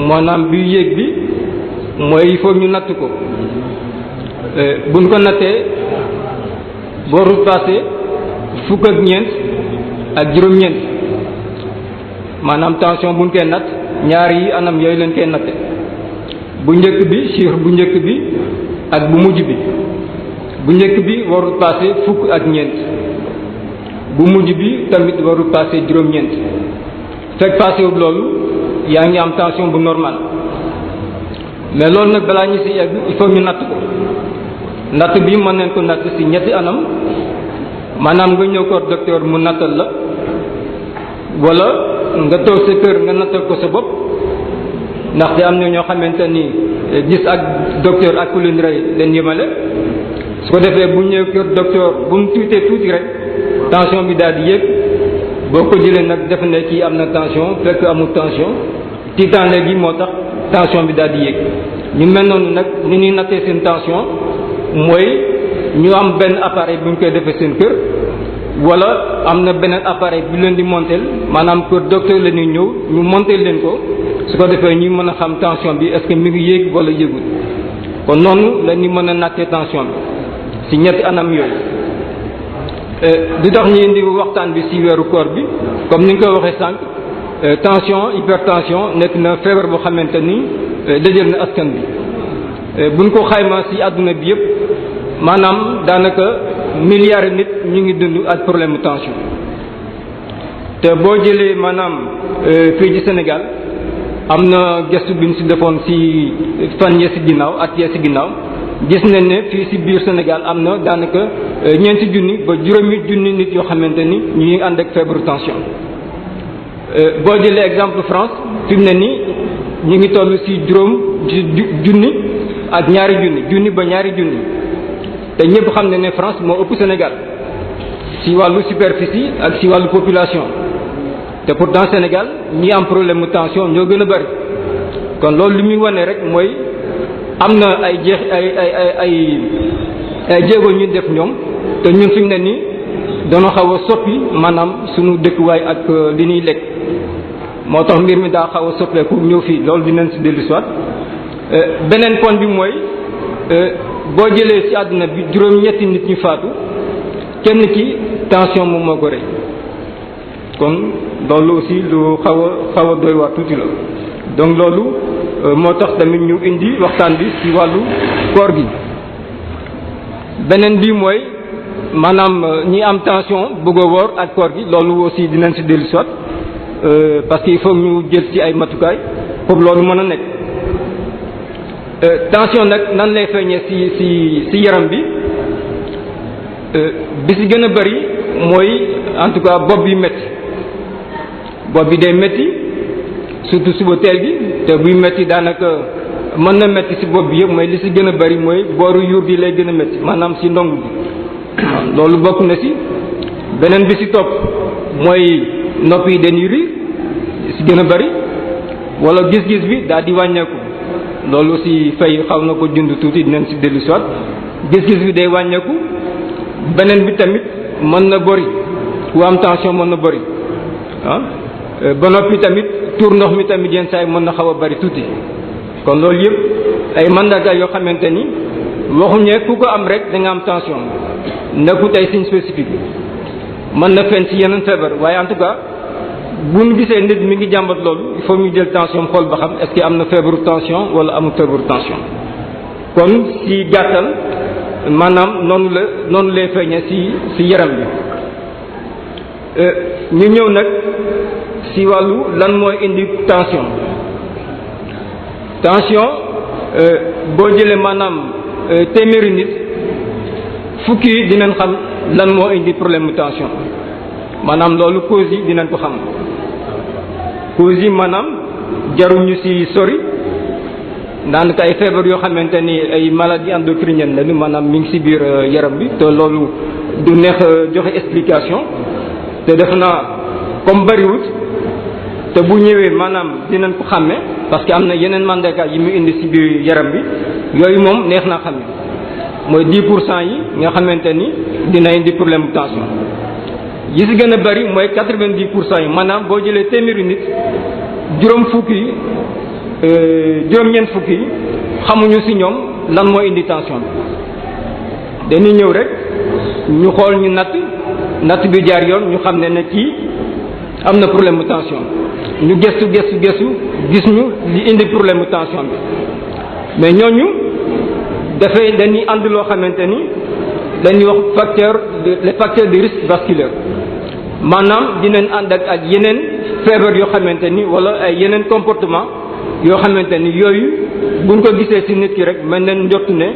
maanaam bi yéeg bi mooy il faut ñu natt ko buñ ko nattee boo passé fukk ak ñeent ak juróom-ñeent maanaam tension buñ koy natt ñaar yi anam yooyu leen koy natte bu njëkk bi chiffre bu njëkk bi ak bu mujj bi bu njëkk bi warul passé fukk ak ñeent bu mujj bi tamit warul passé juróom-ñeent fekk passé wut loolu yaa ngi am tension bu normal mais loolu nag balaa ñu ci egg il faut ñu natt ko natt bi mën nañ ko natt ci ñetti anam maanaam nga ñëw ko docteur mu nattal la wala nga toog sa kër nga nattal ko sa bopp ndaxte am na ñoo xamante ni gis ak docteur ak ku leen rey leen yemale su ko defee bu ñëw kër docteur bu mu tuutee tuuti rek tension bi daal di yéeg boo ko jëlee nag def ne kii am na tension fekk amul tension tiitaan léegi moo tax tension bi daal di yéeg ñu mel noonu nag ni ñuy nattee seen tension mooy ñu am benn appareil bu ñu koy defee seen kër wala am na beneen appareil bu leen di monter maanaam kër docteur la ñuy ñëw ñu monter leen ko su ko defee ñu mën a xam tension bi est-ce que mi ngi yéeg wala yéegul kon noonu la ñu mën a nattee tension bi ci ñetti anam yooyu. di tax ñu indi waxtaan bi ci weeru koor bi comme ni nga ko waxee sànq tension hypertension nekk na feebar boo xamante ni dajal na askan bi buñ ko xayma ci àdduna bi yëpp maanaam daanaka milliards nit ñu ngi dund ak problème tension te boo jëlee maanaam fii ci Sénégal am na gëstu bi ñu ci defoon ci fan yee ci ginnaaw at yee ci ginnaaw gis nañ ne fii ci biir Sénégal am na daanaka ñeenti junni ba juróomi junni nit yoo xamante ni ñu ngi ànd ak feebaru tension boo jëlee exemple France fi mu ne nii ñu ngi toll ci juróom junni ak ñaari junni ba ñaari junni te ñëpp xam ne ne France moo ëpp Sénégal ci wàllu superficie ak ci wàllu population te pourtant Sénégal ñi am problème mu tension ñoo gën a bari kon loolu li muy wane rek mooy am na ay jeex ay jéego ñu def ñoom te ñun fi mu ne nii dana xaw a soppi maanaam sunu dëkkuwaay ak li ñuy lekk moo tax mbir mi daa xaw a soppeeku ñëw fii loolu dinañ ci dellu soit beneen point bi mooy boo jëlee ci àdduna bi juróom-ñetti nit ñu faatu kenn ki tension moom moo ko rey kon loolu aussi lu xaw a doy waar tuuti la donc loolu moo tax tamit ñu indi waxtaan bi ci wàllu koor gi. beneen bi mooy maanaam ñi am tension bëgg a woor ak koor gi loolu aussi dinañ ci dellu soit parce que il faut ñu jël ci ay matukaay pour loolu mën a nekk. tension nag nan lay feeñee ci yaram bi bi ci gën a bari mooy en tout cas bopp bi metti bopp bi day metti surtout suba teel gi te buy metti daanaka mën na metti ci bopp bi yëpp mooy li ci gën a bari mooy booru yuur gi lay gën a metti maanaam ci ndong bi loolu bokk na ci beneen bi ci topp mooy nopp yi dañuy riir ci gën a bari walla gis-gis bi daal di wàññeeku loolu aussi fay xaw na ko jund tuuti dinañ ci dellu soit gis-gis bi day wàññeeku beneen bi tamit mën na bëri ku am tension mën na bëri ba noppi tamit tuur ndox mi tamit yenn saa yi mën na xaw a bëri tuuti kon loolu yëpp ay mandarga yoo xamante ni waxuñu ku ko am rek da nga am tension nekkut ay signe spécifique mën na feeñ ci yeneen feebar waaye en tout cas bu ñu gisee nit mi ngi jàmbat loolu il faut ñu jël tension xool ba xam est-ce que am na feebaru tension wala amul feebaru tension kon ci gàttal maanaam noonu lay feeñee ci yaram bi ñu ñëw nag ci wàllu lan mooy indi tension boo jëlee maanaam téeméeri nit fukki yi dinañ xam lan moo indi problème mu tension maanaam loolu cause yi dinañ ko xam cause yi maanaam jaruñu ci sori daanaka ay feebar yoo xamante ni ay maladies endocriniennes lañu maanaam mi ngi ci biir yaram bi te loolu du neex joxe explication te def naa comme bariwut te bu ñëwee maanaam dinañ ko xàmme parce que am na yeneen mandarga yi mu indi ci biir yaram bi yooyu moom neex naa xàmme mooy 10% yi nga xamante ni dina indi problème bu tension yi ci gën a bari mooy 90% yi maanaam boo jëlee téeméeri nit juróom-ñeent fukki yi xamuñu ci ñoom lan moo indi tension bi dañuy ñëw rek ñu xool ñu natt natt bi jaar yoon ñu xam ne kii am na problème mu tension ñu gëstu gis ñu li indi problème mu tension bi mais ñooñu dañuy ànd loo xamante ni dañuy wax les facteurs de risque vasculaire maanaam dinañ ànd ak yeneen feebar yoo xamante ni wala ay yeneen comportement yoo xamante ni yooyu buñ ko gisee ci nit ki rek mën nañ njott ne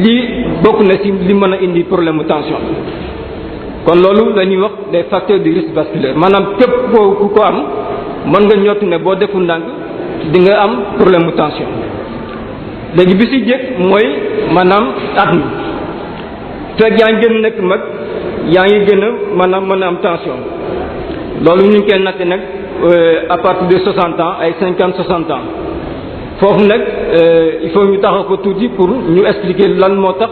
lii bokk na ci li mën a indi problème mu tension kon loolu la ñuy wax des facteurs de risque vasculaire maanaam képp ku ko am mën nga njott ne boo deful ndànk di nga am problème mu tension léegi bi ci jëkk mooy maanaam at mi fekk yaa ngi gën a nekk mag yaa ngi gën a maanaam mën a am tension loolu ñu ngi koy natte nag à partir de 60 ans ay 50-60 ans foofu nag il faut ñu taxaw ko tuuti pour ñu expliquer lan moo tax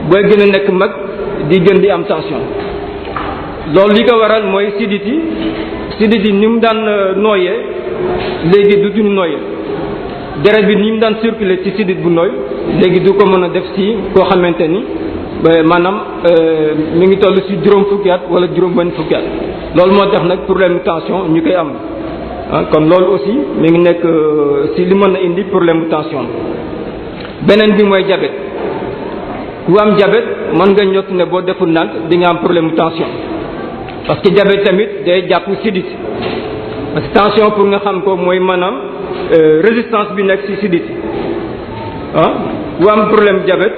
booy gën a nekk mag di gën di am tension loolu li ko waral mooy sidit yi ni mu daan nooyee léegi du duñu nooyee deret bi ni mu daan circuler ci sidit bu nooy léegi du ko mën a def ci koo xamante ni maanaam mi ngi toll ci juróom fukki at wala juróom benn fukki at loolu moo tax nag problème tension ñu koy am kon loolu aussi mi ngi nekk ci li mën a indi problème tension beneen bi mooy diabète ku am diabète mën nga ñott ne boo deful ndànk di nga am problème tension parce que diabète tamit day jàpp sidit parce que tension pour nga xam ko mooy maanaam résistance bi nekk ci sidit ku am problème diabète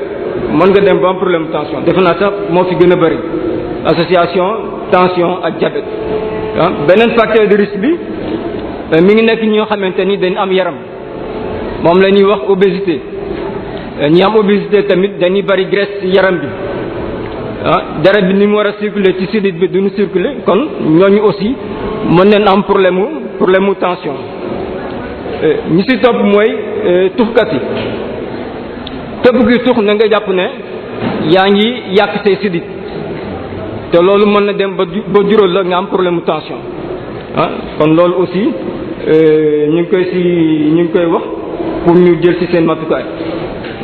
mën nga dem ba am problème tension defe naa sax moo fi gën a bari association tension ak diabète beneen facteur de risque bi mi ngi nekk ñoo xamante ni dañ am yaram moom la ñuy wax obésité ñi am obésité tamit dañuy bari graisse ci yaram bi deret bi ni mu war a circuler ci sidit bi duñu circuler kon ñooñu aussi mën nañ am problème mu tension ñi ci topp mooy tuxkat yi képp kuy tux na nga jàpp ne yaa ngi yàq say sidit te loolu mën na dem ba jural la nga am problème mu tension kon loolu aussi ñu ngi koy wax pour ñu jël ci seen matukaay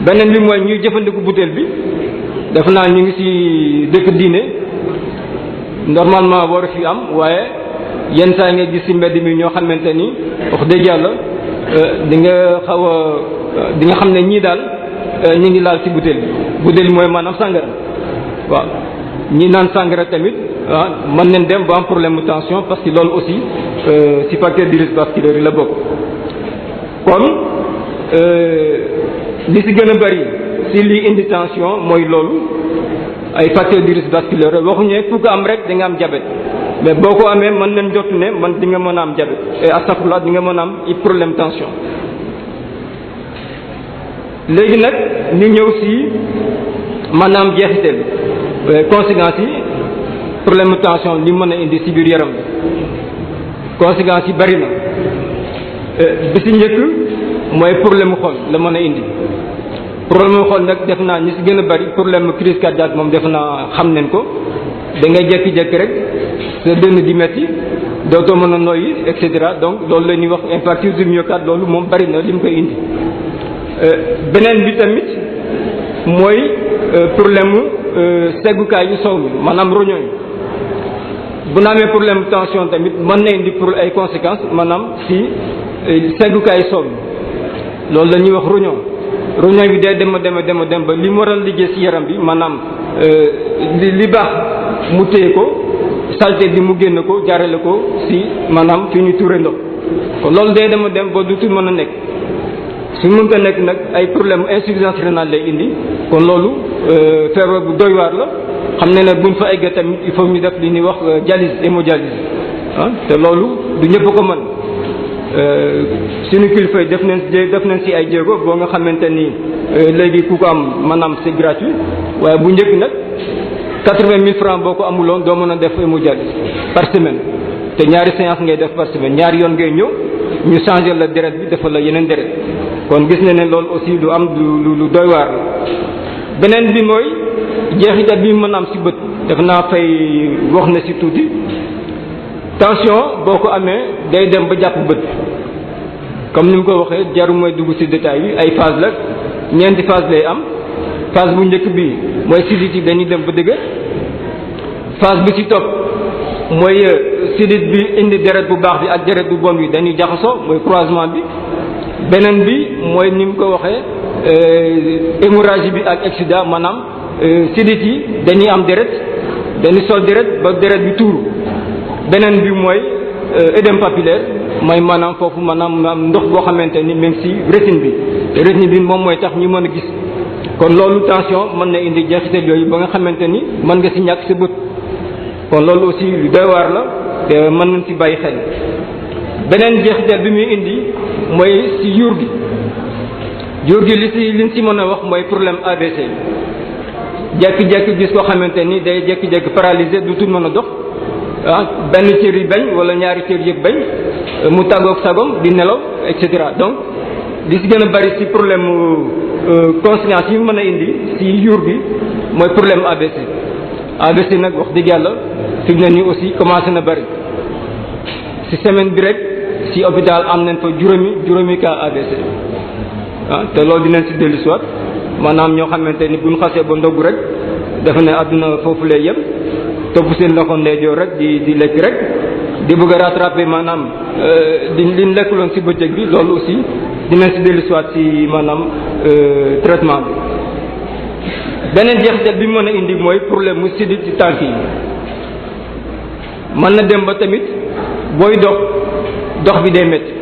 beneen bi mooy ñuy jëfandiku butéel bi def naa ñu ngi ci dëkk diine normalement war fi am waaye yenn saa nga gis ci mbedd mi ñoo xamante ni wax dëgg yàlla di nga xam ne ñii daal ñu ngi laal ci butéel bi mooy maanaam sàngara waaw ñi naan sàngara tamit mën nañ dem ba am problème mu tension parce que loolu aussi ci facteur de risque vasculaire yi la bokk kon li ci gën a bari ci lii indi tension mooy loolu ay facteur de risque vasculaire waxuñu fu ko am rek di nga am diabète mais boo ko amee mën nañ jot ne man di nga mën a am diabète astafurlah di nga mën a am problème tension léegi nag ñu ñëw ci maanaam jeexital conséquences yi problème tension li mën a indi ci biir yaram bi conséquences yi bari na bi ci njëkk mooy problème xol la mën a indi problème xol nag def naa ñi ci gën a bari problème crise cardiaque moom def naa xam nañ ko da ngay jékki-jékki rek sa dënn di metti dootoo mën a noyyi et cetera donc loolu la ñuy wax infarctus du myocarde loolu moom bari na li mu koy indi beneen bi tamit mooy problème seggukaay yu sow mi maanaam roño yi bu na amee problème tension tamit mën na indi pour ay conséquences maanaam ci seggukaay sow mi loolu la ñuy wax roño bi day dem ba li mu war a liggéey ci yaram bi maanaam li baax mu téye ko saleté bi mu génn ko jaarale ko ci maanaam fi ñu tuure ndox kon loolu day dem ba dutul mën a nekk su mënta nekk nag ay problème insuffisance rénale lay indi kon loolu feebar bu doy waar la xam ne nag buñ fa eggee tamit il faut ñu def li ñuy wax dialyse hémodialyse te loolu du ñëpp ko mën suñu kilifa yi def nañ ci ay jéego boo nga xamante ni léegi ku ko am maanaam c'est gratuit waaye bu njëkk nag 80 000 francs boo ko amuloon doo mën a def hémodialyse par semaine te ñaari séance ngay def par semaine ñaari yoon ngay ñëw ñu changer la deret bi defal la yeneen deret kon gis na ne loolu aussi lu am lu doy waar la beneen bi mooy jeexital bi mën a am ci bët def naa fay wax na ci tuuti tension boo ko amee day dem ba jàpp bët comme ni mu ko waxee jaru mooy dugg ci détails yi ay phase la ñeenti phase lay am phase bu njëkk bi mooy sidit yi dañuy dem ba dëgër phase bi ci topp mooy sidit bi indi deret bu baax bi ak deret bu bon bi dañuy jaxasoo mooy croisement bi. beneen bi mooy ni mu ko waxee hémorragie bi ak accident maanaam sidit yi dañuy am deret dañuy sol deret ba deret bi tuuru. beneen bi mooy œdème papillaire mooy maanaam foofu maanaam ndox boo xamante ni même si rétine bi te rétine bi moom mooy tax ñu mën a gis kon loolu tension mën na indi jeexital yooyu ba nga xamante ni mën nga ci ñàkk sa bët kon loolu aussi lu doy waar la te mën nañ ci bàyyi xel. beneen jeexital bi muy indi mooy ci yuur gi liñ ci mën a wax mooy problème AVC jekki-jekki gis koo xamante ni day jekki-jekki paralysé du tul mën a dox benn cër yi bañ wala ñaari cër yëpp bañ mu tàggoog sagom di nelaw et cetera donc li ci gën a bari ci problème conséquences yi mën a indi ci yuur gi mooy problème AVC nag wax dëgg yàlla fi mu ne nii aussi commencé na bari ci semaine bi rek ci hôpital am nañ fa juróomi cas AVC te loolu dinañ ci dellu soit maanaam ñoo xamante ni buñ xasee ba ndogu rek dafa ne àdduna foofu lay yem topp seen loxo ndeyjoor rek di lekk rek di bëgg a rattraper maanaam liñ lekkuloon ci bëccëg bi loolu aussi dinañ ci dellu soit ci maanaam traitement bi. beneen jeexital bi mën a indi mooy problème mu sidit ci tànk yi mën na dem ba tamit booy dox bi day métti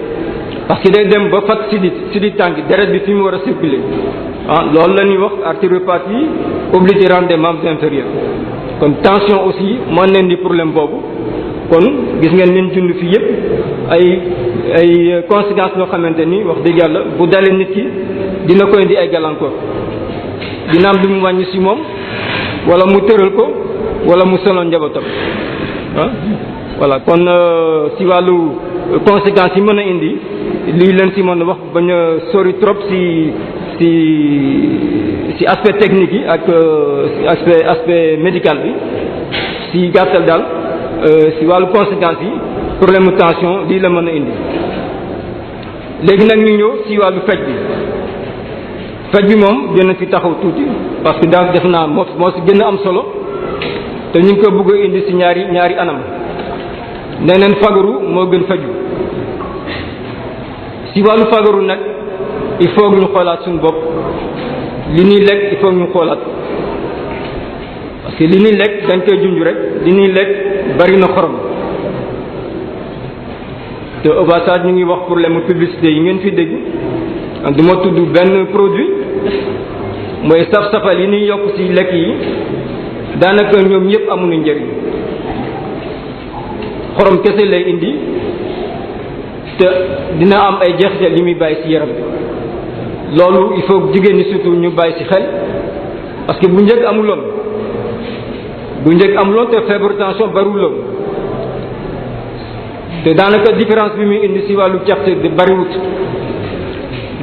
parce que day dem ba fat sidit tànk deret bi fi mu war a circuler loolu la ñuy wax artériopathie oblitérante des membres inférieurs. kon tension aussi mën na indi problème boobu kon gis ngeen leen jund fii yëpp ay conséquences yoo xamante ni wax dëgg yàlla bu dalee nit ki dina ko indi ay gàllankoor dina am lu mu wàññi ci moom wala mu tëral ko wala mu sonal njabootam voilà kon ci wàllu conséquences yi mën a indi lii leen ci mën a wax bañ a sori trop ci aspect technique yi ak aspect médical bi ci gàttal daal ci wàllu conséquences yi problème mu tension lii la mën a indi. léegi nag ñu ñëw ci wàllu faj bi moom dina fi taxaw tuuti parce que daal def naa moo ci gën a am solo te ñu ngi ko bëgg a indi ci ñaari anam nee neen fagaru moo gën faju ci wàllu fagaru nag il faut ñu xoolaat suñu bopp li ñuy lekk il faut ñu xoolaat parce que li ñuy lekk dañ koy junj rek li ñuy lekk bari na xorom te au passage ñu ngi wax problème publicité yi ngeen fi dégg du ma tudd benn produit mooy saf-safal yi ñuy yokk ci lekk yi daanaka ñoom ñëpp amuñu njëriñ xorom kese lay indi te dina am ay jeexital yi muy bàyyi ci yaram bi loolu il faut jigéen ñi surtout ñu bàyyi ci xel parce que bu njëkk amuloon te feebaru tension bariwuloon te daanaka différence bi muy indi ci wàllu carte de bariwut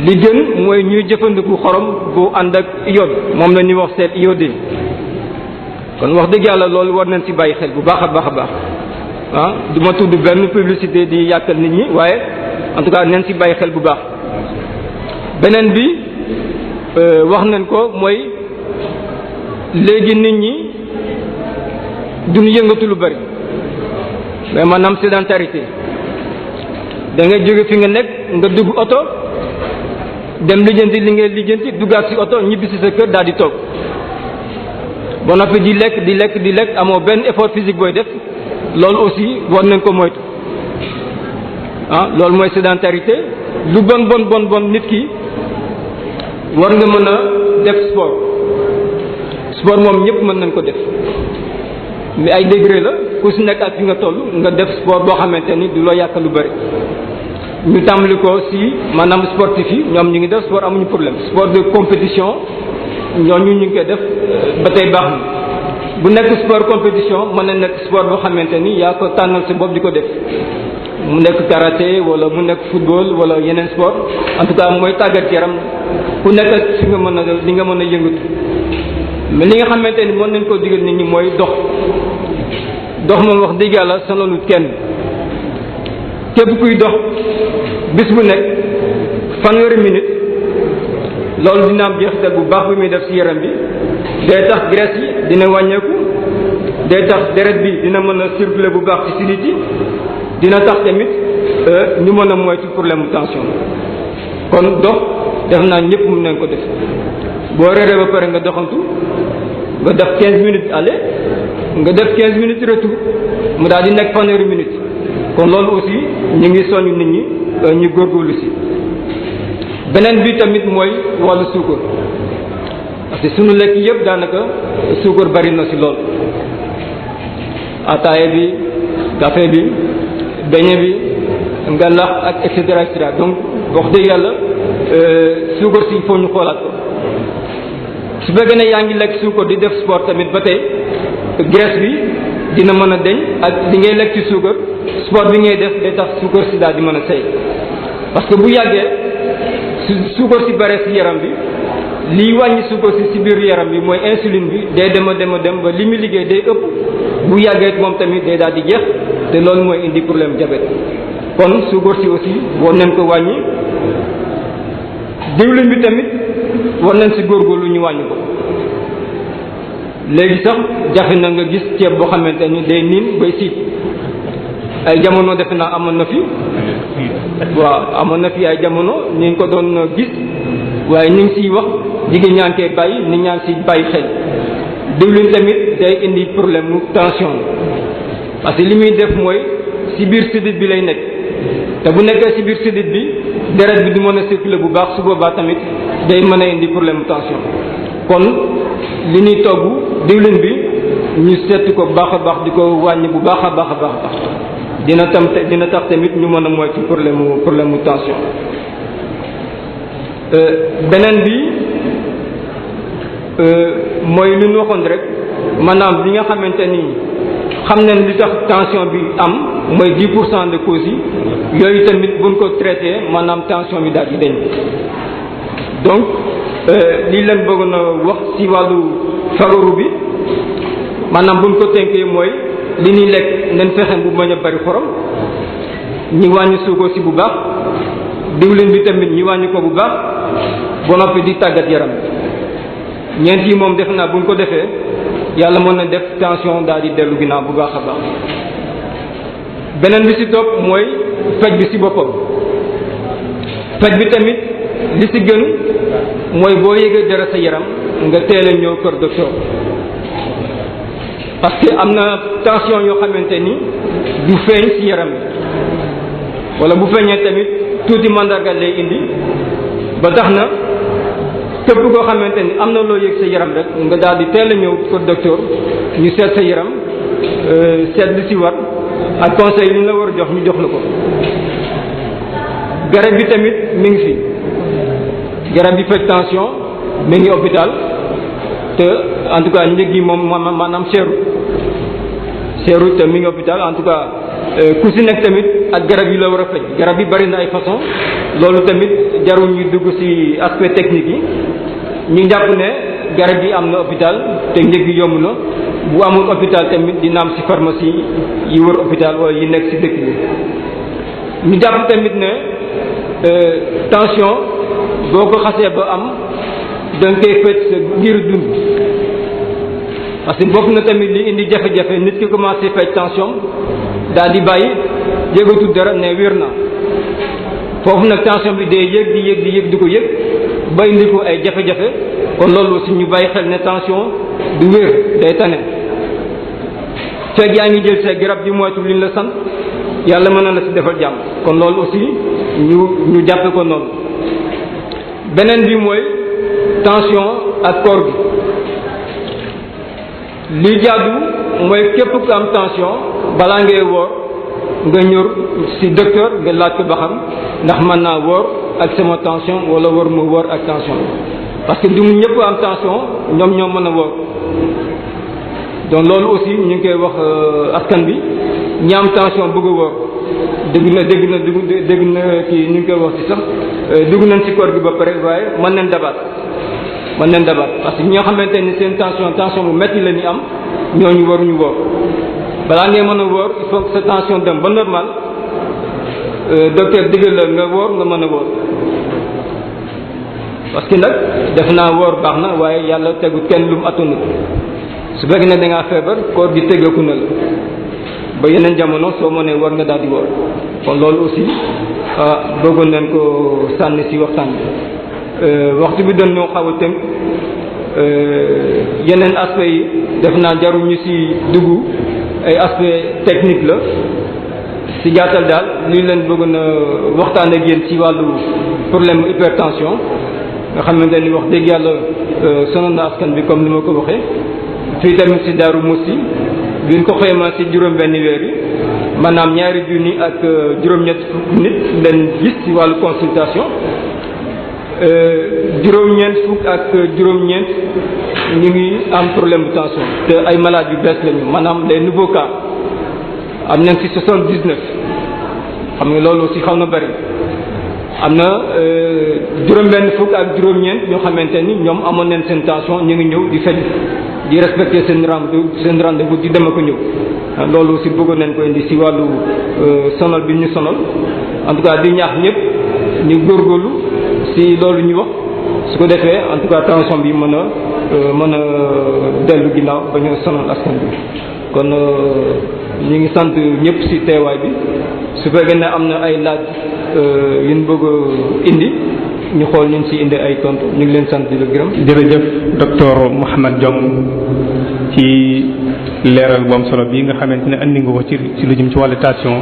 li gën mooy ñuy jëfandiku xorom bu ànd ak iode moom la ñuy wax sel iodé kon wax dëgg yàlla loolu war nañ ci bàyyi xel bu baax a baax du ma tudd benn publicité di yàkkal nit ñi waaye en tout cas nañ ci bàyyi xel bu baax. beneen bi wax nañ ko mooy léegi nit ñi duñu yëngatu lu bari mais maanaam sédentarité da ngay jóge fi nga nekk nga dugg oto dem lijjanti li ngay lijjanti duggaat ci oto ñibbi ci sa kër daal di toog ba noppi di lekk amoo benn effort physique booy def loolu aussi war nañ ko moytu loolu mooy sédentarité lu bon nit ki war nga mën a def sport moom ñëpp mën nañ ko def mais ay degré la ku ci nekk ak fi nga toll nga def sport boo xamante ni du la yàq lu bari ñu tàmbali ko ci maanaam sportif yi ñoom ñu ngi def sport amuñu problème sport de compétition ñooñu ñu ngi koy def ba tey baax na bu nekk sport compétition mën na nekk sport boo xamante ni yaa ko tànnal sa bopp di ko def mu nekk karaté wala mu nekk football wala yeneen sport en tout cas mooy tàggat yaram ku nekk ak fi nga mën a li nga mën a yëngatu mais li nga xamante ni mën nañ koo digal nit ñi mooy dox moom wax dëgg yàlla sonalul kenn képp kuy dox bis bu nekk fanweeri minute loolu dina am jeexital bu baax bi muy def ci yaram bi day tax graisse yi dina wàññeeku day tax deret bi dina mën a circuler bu baax ci sidit yi, dina tax tamit ñu mën a moytu problème mu tension. kon dox def naa ñëpp mën nañ ko def boo reeree ba pare nga doxantu nga def 15 minutes aller nga def 15 minutes retour mu daal di nekk fanweeri minutes. kon loolu aussi ñu ngi soññ nit ñi ñu góorgóorlu si. beneen bi tamit mooy wàllu suukar parce que sunu lekk yëpp daanaka suukar bari na si lool. ataaya bi, café bi, beñe bi, ngalax ak et cetera et cetera. donc wax dëgg yàlla suukar si il faut ñu xoolaat ko. su fekkee ne yaa ngi lekk suukar di def sport tamit ba tey graisse bi dina mën a deñ ak li ngay lekk ci suukar sport bi ngay def day tax suukar si daal di mën a sey parce que bu yàggee suukar si bare si yaram bi liy wàññi suukar si biir yaram bi mooy insuline bi day dem a dem ba li muy liggéey day ëpp bu yàggee moom tamit day daal di jeex te loolu mooy indi problème diabète. kon suukar si aussi war nañ ko wàññi. diwlin bi tamit war nañ si góorgóorlu ñu wàññi ko. léegi sax jafe na nga gis ceeb boo xamante ni day niin bay siit ay jamono defe naa amoon na fi waaw amoon na fi ay jamono ñu ngi ko doon gis waaye ñu ngi siy wax jigéen ñaa ngi koy bàyyi nit ñaa ngi siy bàyyi xel. diwlin tamit day indi problème mu tension parce que li muy def mooy si biir sidit bi lay nekk te bu nekkee si biir sidit bi deret bi du mën a circuler bu baax su boobaa tamit day mën a indi problème mu tension. kon li ñuy togg diwlin bi ñu seet ko baax a baax di ko wàññi bu baax a baax a baax dina tax tamit ñu mën a moytu problème mu tension. beneen bi mooy li ñu waxoon rek maanaam li nga xamante ni xam nañ li tax tension bi am mooy 10% de causes yi yooyu tamit buñ ko traité maanaam tension bi daal di deñ donc lii leen bëggoon a wax ci wàllu fagaru bi maanaam buñ ko tënkee mooy li ñuy lekk nañ fexe bu bañ a bari xorom ñi wàññi suukar si bu baax diwlin bi tamit ñi wàññi ko bu baax ba noppi di tàggat yaram ñeent yi moom def naa buñ ko defee yàlla mën na def tension daal di dellu ginnaaw bu baax a baax. beneen bi ci topp mooy faj bi ci boppam faj bi tamit li ci gën mooy boo yëgee dara sa yaram nga teel a ñëw kër docteur parce que am na tension yoo xamante ni du feeñ ci yaram bi wala bu feeñee tamit tuuti mandarga lay indi ba tax na képp koo xamante ni am na loo yëg sa yaram rek nga daal di teel a ñëw kër docteur ñu seet sa yaram seet li ci war ak conseil yi ñu la war a jox ñu jox la ko. garab bi tamit mi ngi fi garab bi faj tension mi ngi hôpital te en tout cas njëg yi moom maanaam seeru te mi ngi hôpital en tout cas ku si nekk tamit ak garab yi la war a faj garab yi bari na ay façon loolu tamit jarul ñu dugg ci aspect technique yi ñu jàpp ne garab yi am na hôpital te njëg yi yomb na bu amul hôpital tamit dina am ci pharmacie yi wër hôpital wala yi nekk ci dëkk bi ñu jàpp tamit ne tension boo ko xasee ba am da nga koy faj sa ngir dund parce que bokk na tamit li indi jafe-jafe nit ki commencé faj tension daal di bàyyi yëgatul dara ne wér na foofu nag tension bi day yëg di ko yëg ba indi ko ay jafe-jafe kon loolu aussi ñu bàyyi xel ne tension du wér day tane fekk yaa ngi jël sa garab di moytu li ñu la sant yàlla mën na la ci defal jàmm kon loolu aussi ñu jàppe ko noonu. beneen bi mooy tension ak koor gi li jaadu mooy képp ku am tension balaa ngay woor nga ñëw ci docteur nga laaj ko ba xam ndax mën naa woor ak sama tension wala war mu woor ak tension parce que du mu ñëpp am tension ñoom ñoo mën a woor donc loolu aussi ñu ngi koy wax askan bi ñi am tension bëgg a woor dégg na kii ñu ngi koy wax ci sax dugg nañ ci koor gi ba pare waaye mën nañ dabaat parce que ñi nga xamante ni seen tension bu metti la ñu am ñooñu waruñu woor balaa ngay mën a woor il faut que sa tension dem ba normal docteur digal la nga woor nga mën a woor parce que nag def naa woor baax na waaye yàlla tegu kenn lu mu attanu su fekkee ne da ngaa feebar koor gi teggeeku na la ba yeneen jamono soo mënee war nga daal di woor kon loolu aussi bëggoon nañ ko sànni ci waxtaan bi. waxtu bi doon ñoo xaw a tënk yeneen aspect yi def naa jarul ñu ci dugg ay aspect technique la ci gàttal daal li leen bëggoon a waxtaan ak yéen ci wàllu problème hypertension nga xamante ni wax dëgg yàlla sonal na askan bi comme ni ma ko waxee fii tamit ci Darou Mousty biñ ko xayma ci juróom-benni weer yi maanaam 2,000 ak juróom-ñett fukk nit leen gis ci wàllu consultation juróom-ñeent fukk ak juróom-ñeent ñu ngi am problème de tension te ay malades yu bees lañu maanaam les nouveaux cas am nañ ci 79 xam nga loolu aussi xaw na bari am na juróom-benn fukk ak juróom-ñeent ñoo xamante ni ñoom amoon nañ seen tension ñu ngi ñëw di faj di respecter seen rendez-vous di dem ak ñëw loolu aussi bëggoon nañ ko indi ci wàllu sonal bi ñu sonal en tout cas di ñaax ñëpp ñu góorgóorlu ci loolu ñu wax su ko defee en tout cas tension bi mën a dellu ginnaaw ba ñu sonal askan bi kon ñu ngi sant ñëpp ci teewaay bi su fekkee ne am na ay laaj yu ñu bëgg indi ñu xool ñu ci indi ay tontu ñu ngi leen sant di la gërëm.
jërëjëf docteur Mouhamed Diong ci leeral bu am solo bii nga xamante ne andi nga ko ci lu jëm ci wàllu tension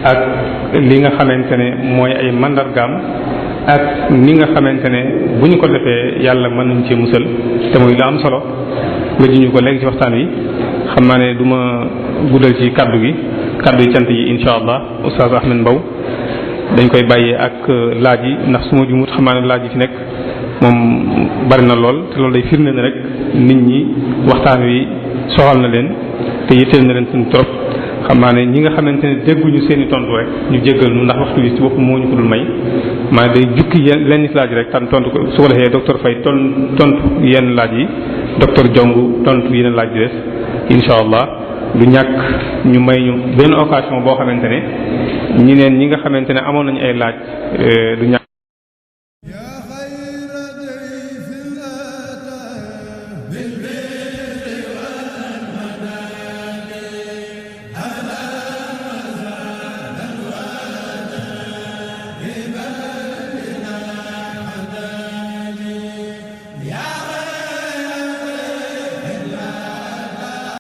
ak li nga xamante ne mooy ay mandargaam ak ni nga xamante ne bu ñu ko defee yàlla mën nañu cee musal te muy lu am solo nga ji ñu ko léegi ci waxtaan wi xam naa ne du ma guddal ci kaddu gi kaddu yi cant yi incha allah Oustaz Ahmed Mbow dañ koy bàyyee ak laaj yi ndax su ma jumut xam naa ne laaj yi fi nekk moom bari na lool te loolu day firnde ne rek nit ñi waxtaan wi soxal na leen te yitteel na leen suñu trop xam naa ne ñi nga xamante ne dégguñu seen i tontu rek ñu jéggal nu ndax waxtu bi ci bopp moo ñu ko dul may maa day jukki lenn laaj rek tan tontu ko su ko defee docteur Faye tontu yenn laaj yi docteur Diong tontu yeneen laaj yi des incha allah du ñàkk ñu may ñu benn occasion boo xamante ne ñeneen ñi nga xamante ne amoon nañu ay laaj du ñàkk